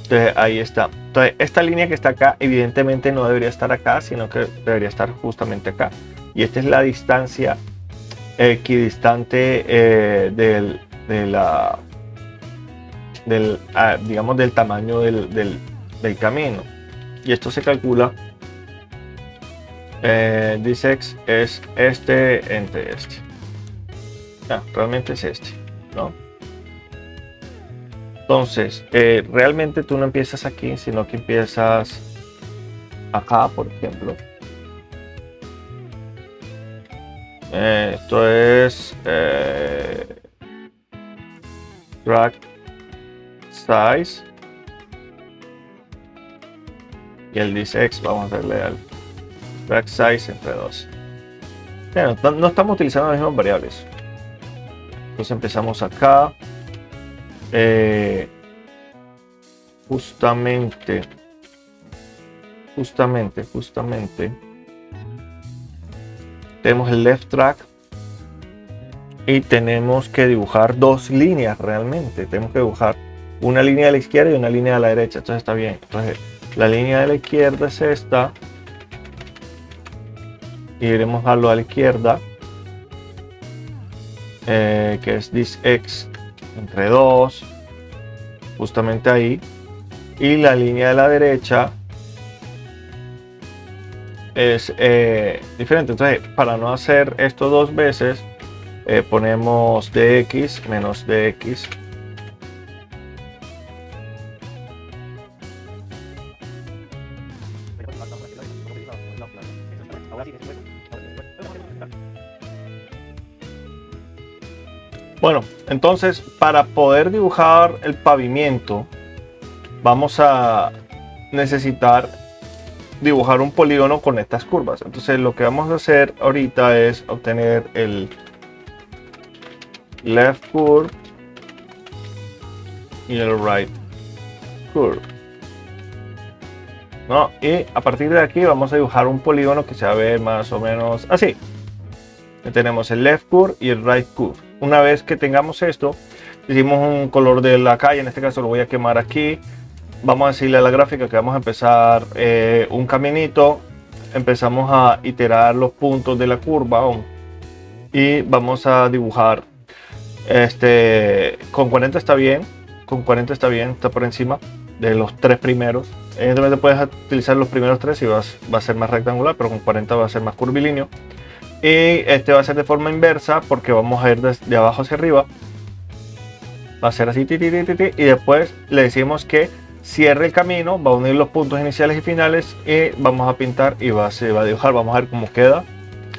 Entonces ahí está. Entonces esta línea que está acá evidentemente no debería estar acá, sino que debería estar justamente acá. Y esta es la distancia equidistante digamos, del tamaño del camino. Y esto se calcula. This x es este entre este. Realmente es este, ¿no? Entonces, realmente tú no empiezas aquí, sino que empiezas acá, por ejemplo. Esto es drag size y el this vamos a darle al drag size entre 2. Bueno, no estamos utilizando las mismas variables. Entonces empezamos acá. Justamente tenemos el left track y tenemos que dibujar dos líneas realmente. Tenemos que dibujar una línea de la izquierda y una línea de la derecha. Entonces está bien. Entonces la línea de la izquierda es esta y iremos a lo de la izquierda, que es this x entre 2, justamente ahí, y la línea de la derecha es diferente. Entonces, para no hacer esto dos veces, ponemos dx menos dx. Bueno, entonces para poder dibujar el pavimento vamos a necesitar dibujar un polígono con estas curvas. Entonces lo que vamos a hacer ahorita es obtener el left curve y el right curve, ¿no? Y a partir de aquí vamos a dibujar un polígono que se va a ver más o menos así. Tenemos el left curve y el right curve. Una vez que tengamos esto, hicimos un color de la calle, en este caso lo voy a quemar aquí. Vamos a decirle a la gráfica que vamos a empezar un caminito. Empezamos a iterar los puntos de la curva y vamos a dibujar. Con 40 está bien, está por encima de los tres primeros. Evidentemente puedes utilizar los primeros tres y va a ser más rectangular, pero con 40 va a ser más curvilíneo. Y este va a ser de forma inversa porque vamos a ir de abajo hacia arriba. Va a ser así, y después le decimos que cierre el camino, va a unir los puntos iniciales y finales y vamos a pintar y se va a dibujar. Vamos a ver cómo queda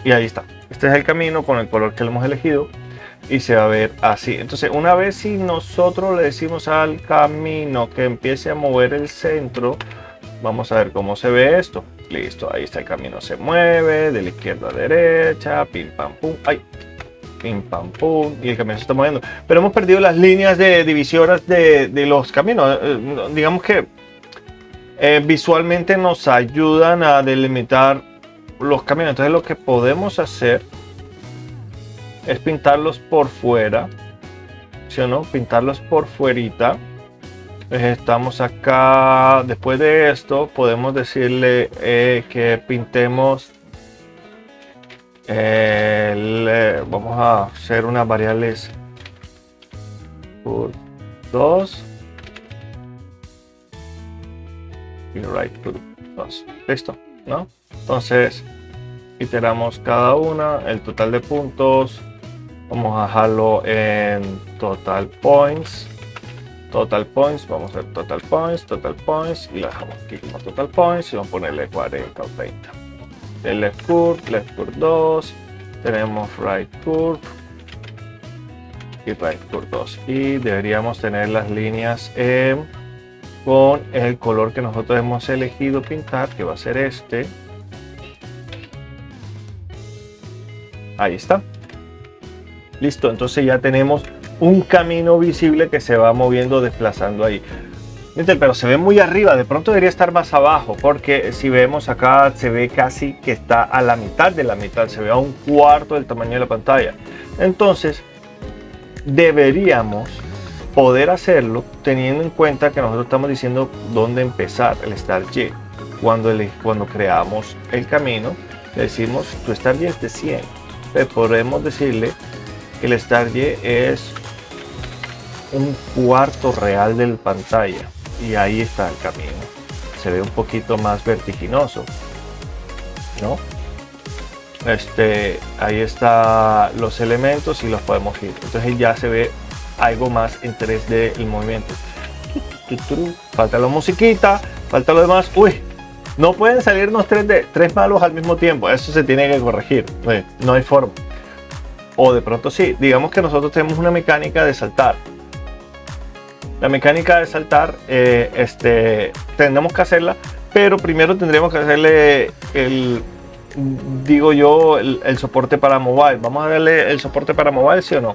y ahí está. Este es el camino con el color que le hemos elegido y se va a ver así. Entonces, una vez si nosotros le decimos al camino que empiece a mover el centro, vamos a ver cómo se ve esto. Listo, ahí está, el camino se mueve de la izquierda a derecha, pim pam pum, ay, pim pam pum, y el camino se está moviendo. Pero hemos perdido las líneas de divisoras de los caminos. Digamos que visualmente nos ayudan a delimitar los caminos. Entonces lo que podemos hacer es pintarlos por fuera, ¿sí o no? Pintarlos por fuerita. Estamos acá. Después de esto podemos decirle que pintemos vamos a hacer unas variables por 2 y right por 2. Listo, ¿no? Entonces iteramos cada una, el total de puntos. Vamos a dejarlo en total points. Vamos a ver total points y la dejamos aquí como total points y vamos a ponerle 40 o 30. El left curve 2, tenemos right curve y right curve 2 y deberíamos tener las líneas con el color que nosotros hemos elegido pintar, que va a ser este. Ahí está. Listo, entonces ya tenemos un camino visible que se va moviendo, desplazando ahí. Pero se ve muy arriba, de pronto debería estar más abajo, porque si vemos acá se ve casi que está a la mitad de la mitad, se ve a un cuarto del tamaño de la pantalla. Entonces deberíamos poder hacerlo teniendo en cuenta que nosotros estamos diciendo dónde empezar el Start Y. Cuando creamos el camino, le decimos tu Start Y es de 100. Entonces podemos decirle que el Start Y es un cuarto real de la pantalla. Y ahí está el camino. Se ve un poquito más vertiginoso, ¿no? Ahí están los elementos y los podemos ir. Entonces ya se ve algo más en 3D el movimiento. Falta la musiquita, falta lo demás. Uy, no pueden salirnos 3D, 3 malos al mismo tiempo. Eso se tiene que corregir. No hay forma. O de pronto sí. Digamos que nosotros tenemos una mecánica de saltar. La mecánica de saltar tendremos que hacerla, pero primero tendremos que hacerle el soporte para mobile. Vamos a darle el soporte para mobile, ¿sí o no?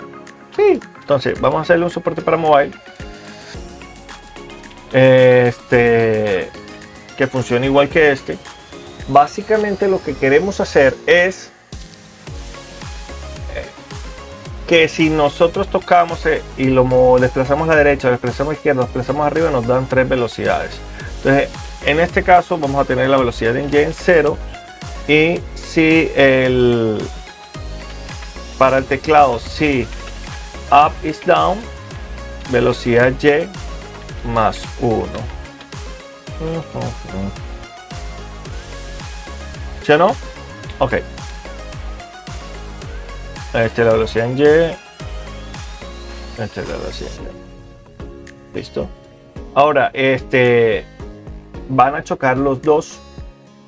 Sí. Entonces vamos a hacerle un soporte para mobile que funcione igual que este. Básicamente lo que queremos hacer es que si nosotros tocamos y lo desplazamos a la derecha, lo desplazamos a la izquierda, lo desplazamos arriba, nos dan 3 velocidades. Entonces, en este caso vamos a tener la velocidad de Y en 0, y si para el teclado, si up is down, velocidad Y más 1. ¿Sí o no? Ok. Esta es la velocidad en Y. Esta es la velocidad en Y. Listo. Ahora, van a chocar los dos.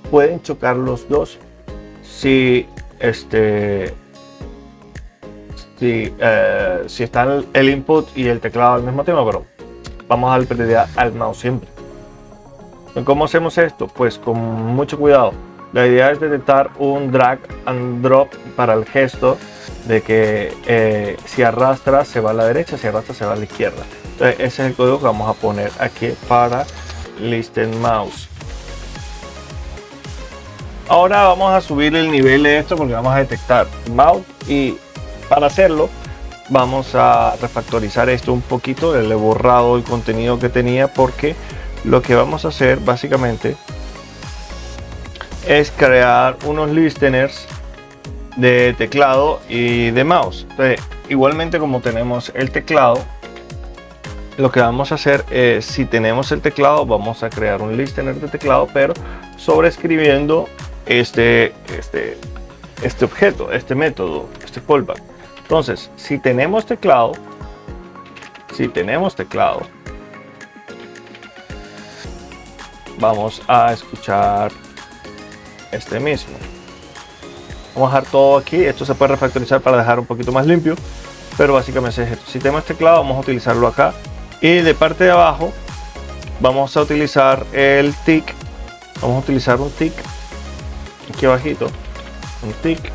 Pueden chocar los dos. Si están el input y el teclado al mismo tiempo, pero vamos a dar prioridad al mouse siempre. ¿Cómo hacemos esto? Pues con mucho cuidado. La idea es detectar un drag and drop para el gesto de que si arrastra se va a la derecha, si arrastra se va a la izquierda. Entonces ese es el código que vamos a poner aquí para Listen Mouse. Ahora vamos a subir el nivel de esto porque vamos a detectar mouse, y para hacerlo vamos a refactorizar esto un poquito. Le he borrado el contenido que tenía porque lo que vamos a hacer básicamente es crear unos listeners de teclado y de mouse. Entonces, igualmente como tenemos el teclado, lo que vamos a hacer es, si tenemos el teclado, vamos a crear un listener de teclado, pero sobreescribiendo este objeto, este método, este callback. Entonces, si tenemos teclado, vamos a escuchar este mismo. Vamos a dejar todo aquí. Esto se puede refactorizar para dejar un poquito más limpio, pero básicamente es esto. Si tenemos teclado, vamos a utilizarlo acá, y de parte de abajo vamos a utilizar el tick. Vamos a utilizar un tick aquí abajito, un tick,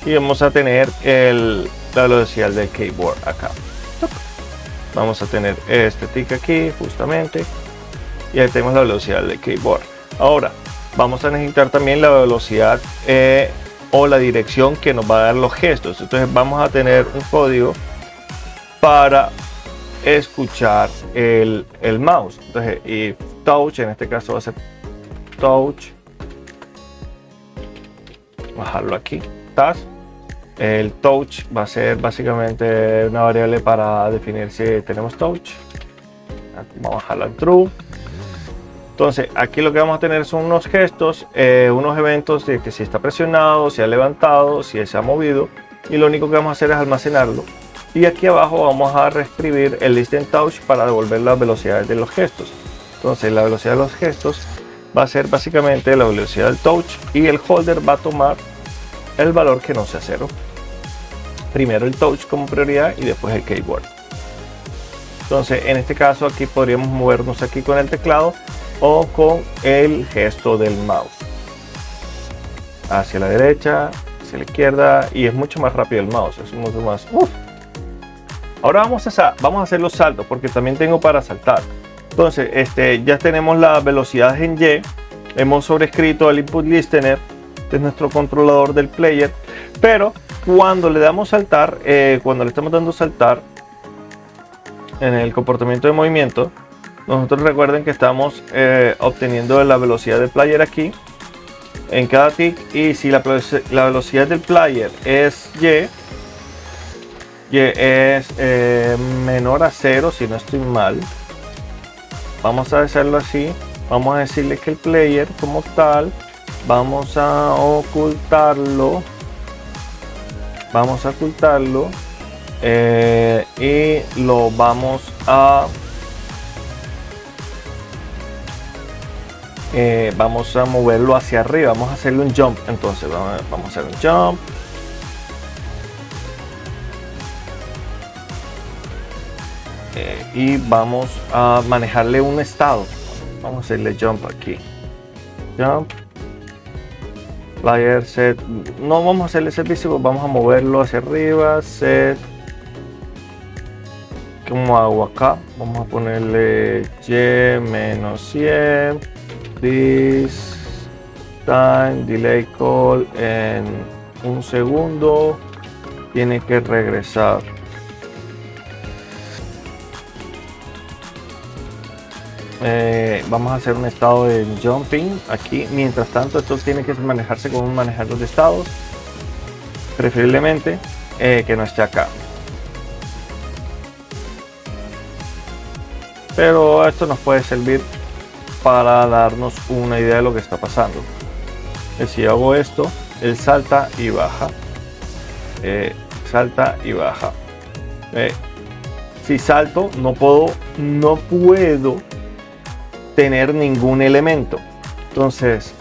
y vamos a tener la velocidad del keyboard acá. Vamos a tener este tick aquí justamente, y ahí tenemos la velocidad del keyboard. Ahora vamos a necesitar también la velocidad o la dirección que nos va a dar los gestos. Entonces vamos a tener un código para escuchar el mouse. Entonces, y touch, en este caso va a ser touch, bajarlo aquí, task. El touch va a ser básicamente una variable para definir si tenemos touch. Vamos a bajarla en true. Entonces aquí lo que vamos a tener son unos gestos, unos eventos de que si está presionado, si ha levantado, si se ha movido, y lo único que vamos a hacer es almacenarlo. Y aquí abajo vamos a reescribir el listen touch para devolver las velocidades de los gestos. Entonces la velocidad de los gestos va a ser básicamente la velocidad del touch, y el holder va a tomar el valor que no sea 0. Primero el touch como prioridad y después el keyboard. Entonces en este caso aquí podríamos movernos aquí con el teclado o con el gesto del mouse, hacia la derecha, hacia la izquierda, y es mucho más rápido el mouse, es mucho más Ahora vamos a hacer los saltos, porque también tengo para saltar. Entonces, ya tenemos las velocidades en Y. Hemos sobrescrito el input listener, que es nuestro controlador del player. Pero cuando le damos saltar, cuando le estamos dando saltar en el comportamiento de movimiento, nosotros recuerden que estamos obteniendo la velocidad del player aquí en cada tick, y si la velocidad del player es Y es menor a 0, si no estoy mal, vamos a hacerlo así. Vamos a decirle que el player como tal vamos a ocultarlo, y lo vamos a moverlo hacia arriba. Vamos a hacerle un jump. Entonces vamos a hacer un jump. Y vamos a manejarle un estado. Vamos a hacerle jump aquí. Jump. Player set. No vamos a hacerle set visible, vamos a moverlo hacia arriba. Set. ¿Cómo hago acá? Vamos a ponerle Y-100. This time delay call en 1 segundo. Tiene que regresar. Vamos a hacer un estado de jumping aquí. Mientras tanto, esto tiene que manejarse con un manejador de estados, preferiblemente que no esté acá. Pero esto nos puede servir para darnos una idea de lo que está pasando. Si hago esto, él salta y baja, salta y baja. Si salto, no puedo tener ningún elemento. Entonces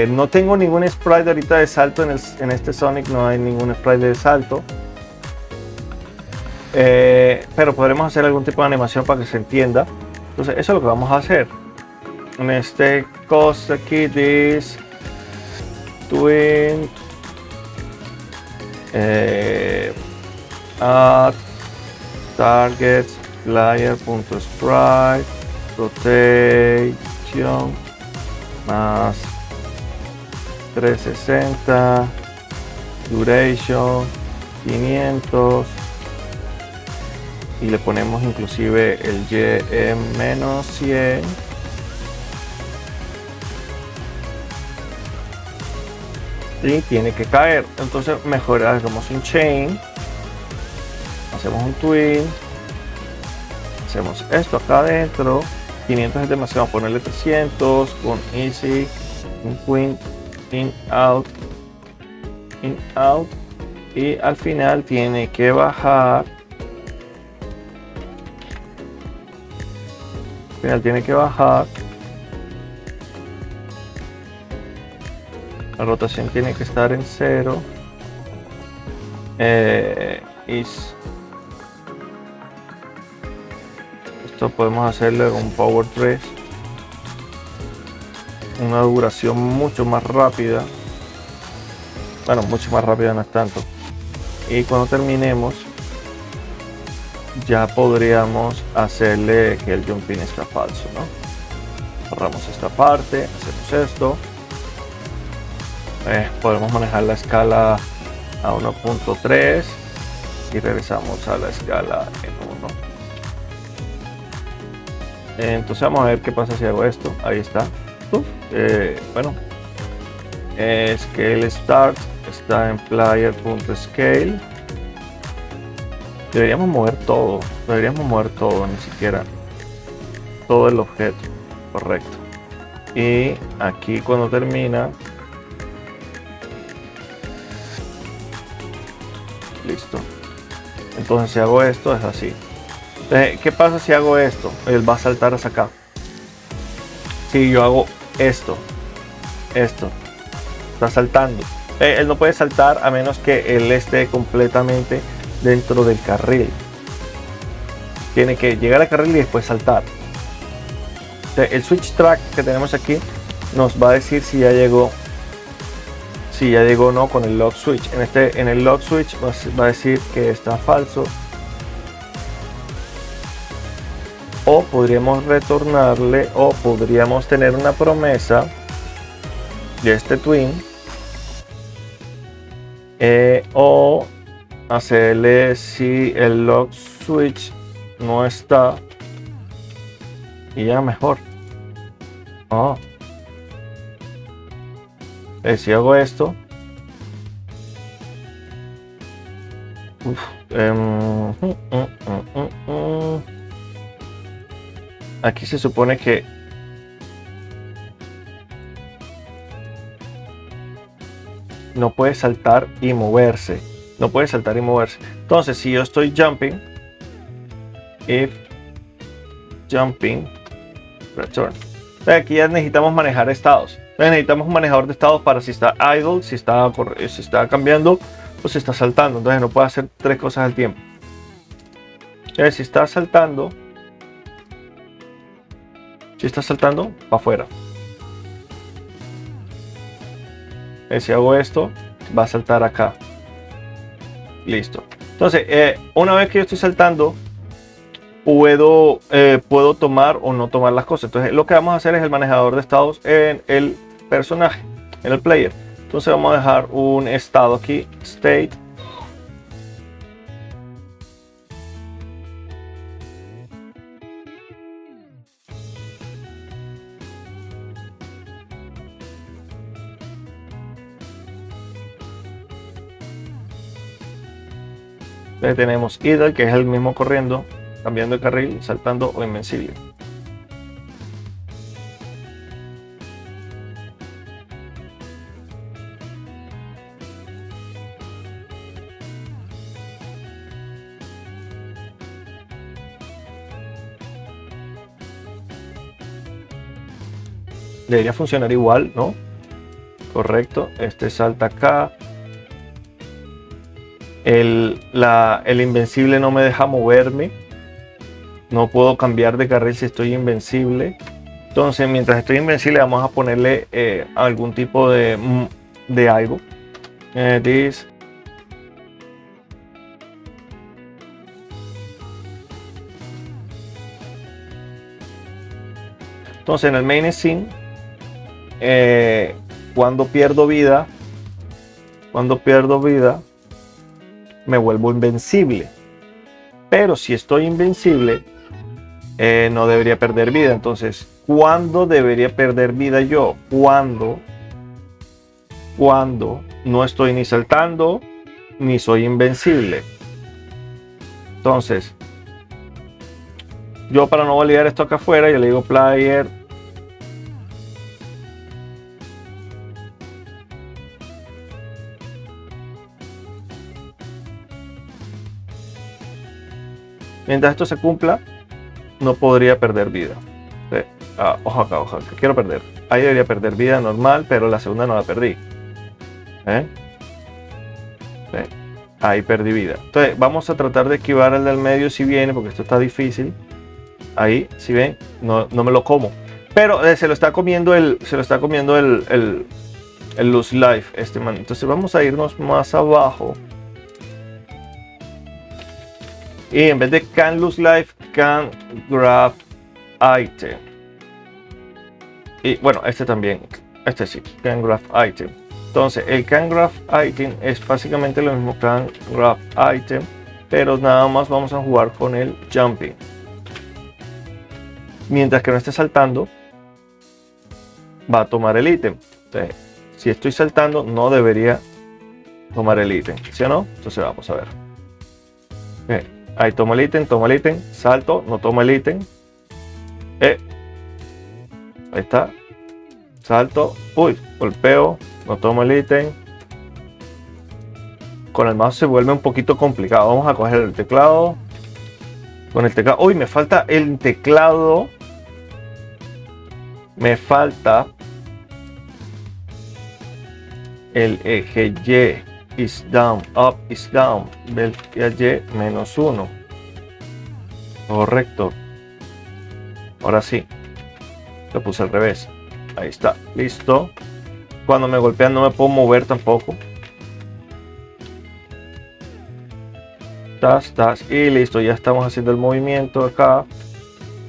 no tengo ningún sprite ahorita de salto en este Sonic. No hay ningún sprite de salto, pero podremos hacer algún tipo de animación para que se entienda. Entonces eso es lo que vamos a hacer en este cosa aquí. This twin add targets player.sprite rotation más 360 duration 500, y le ponemos inclusive el Y-100. Y tiene que caer. Entonces mejor hagamos un chain, hacemos un twin, hacemos esto acá adentro. 500 es demasiado, ponerle 300 con easy, un twin, in out, y al final tiene que bajar. La rotación tiene que estar en 0. Esto podemos hacerle un power 3, una duración mucho más rápida. Bueno, mucho más rápida no es tanto. Y cuando terminemos, ya podríamos hacerle que el jumping está falso, ¿no? Cerramos esta parte, hacemos esto. Podemos manejar la escala a 1.3 y regresamos a la escala en 1. Entonces vamos a ver qué pasa si hago esto. Ahí está. Bueno, scale start está en player.scale. Deberíamos mover todo, ni siquiera todo el objeto. Correcto. Y aquí cuando termina, listo. Entonces si hago esto es así. ¿Qué pasa si hago esto? Él va a saltar hacia acá. Si yo hago esto está saltando. Él no puede saltar a menos que él esté completamente dentro del carril. Tiene que llegar al carril y después saltar. El switch track que tenemos aquí nos va a decir si ya llegó o no con el lock switch. En el lock switch va a decir que está falso. o podríamos retornarle, o podríamos tener una promesa de este twin, o hacerle, si el lock switch no está, y ya mejor. Oh. Si hago esto, aquí se supone que no puede saltar y moverse. No puede saltar y moverse. Entonces, si yo estoy jumping, if jumping return. Aquí ya necesitamos manejar estados. Necesitamos un manejador de estados para si está idle, si está cambiando o si está saltando. Entonces no puede hacer tres cosas al tiempo. Si está saltando, para afuera. Si hago esto, va a saltar acá. Listo. Entonces, una vez que yo estoy saltando, puedo tomar o no tomar las cosas. Entonces, lo que vamos a hacer es el manejador de estados en el personaje, en el player. Entonces, vamos a dejar un estado aquí, state. Entonces tenemos idle, que es el mismo corriendo, cambiando de carril, saltando o invencible. Debería funcionar igual, ¿no? Correcto. Este salta acá. El invencible no me deja moverme. No puedo cambiar de carril si estoy invencible. Entonces, mientras estoy invencible, vamos a ponerle algún tipo de algo. This. Entonces, en el main scene, cuando pierdo vida, me vuelvo invencible. Pero si estoy invencible, no debería perder vida. Entonces, ¿cuándo debería perder vida yo? Cuando no estoy ni saltando ni soy invencible. Entonces, yo, para no validar esto acá afuera, yo le digo player mientras esto se cumpla, no podría perder vida. Ojo acá, quiero perder. Ahí debería perder vida normal, pero la segunda no la perdí. Ahí perdí vida. Entonces vamos a tratar de esquivar el del medio si viene, porque esto está difícil. Ahí, si ven, no me lo como. Pero se lo está comiendo el lose life, este man. Entonces vamos a irnos más abajo. Y en vez de can lose life, can grab item. Y bueno, este también. Este sí, can grab item. Entonces, el can grab item es básicamente lo mismo que can grab item, pero nada más vamos a jugar con el jumping. Mientras que no esté saltando, va a tomar el ítem. Entonces, si estoy saltando, no debería tomar el ítem, ¿sí o no? Entonces vamos a ver. Ahí tomo el ítem, salto, no tomo el ítem. Ahí está. Salto, golpeo, no tomo el ítem. Con el mouse se vuelve un poquito complicado. Vamos a coger el teclado. Con el teclado. Me falta el teclado. Me falta el eje Y. Is down, up is down, velocidad Y -1. Correcto. Ahora sí. Lo puse al revés. Ahí está, listo. Cuando me golpean no me puedo mover tampoco. Y listo, ya estamos haciendo el movimiento acá.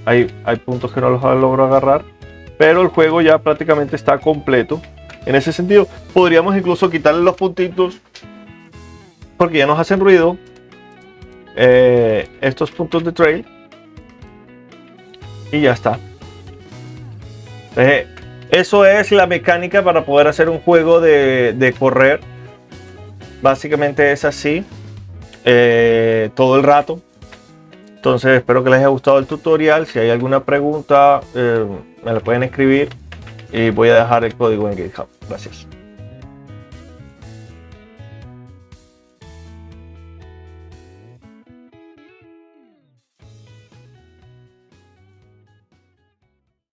hay puntos que no los logro agarrar, pero el juego ya prácticamente está completo. En ese sentido, podríamos incluso quitarle los puntitos porque ya nos hacen ruido estos puntos de trail y ya está. Eso es la mecánica para poder hacer un juego de correr. Básicamente es así todo el rato. Entonces espero que les haya gustado el tutorial. Si hay alguna pregunta me la pueden escribir y voy a dejar el código en GitHub. Gracias.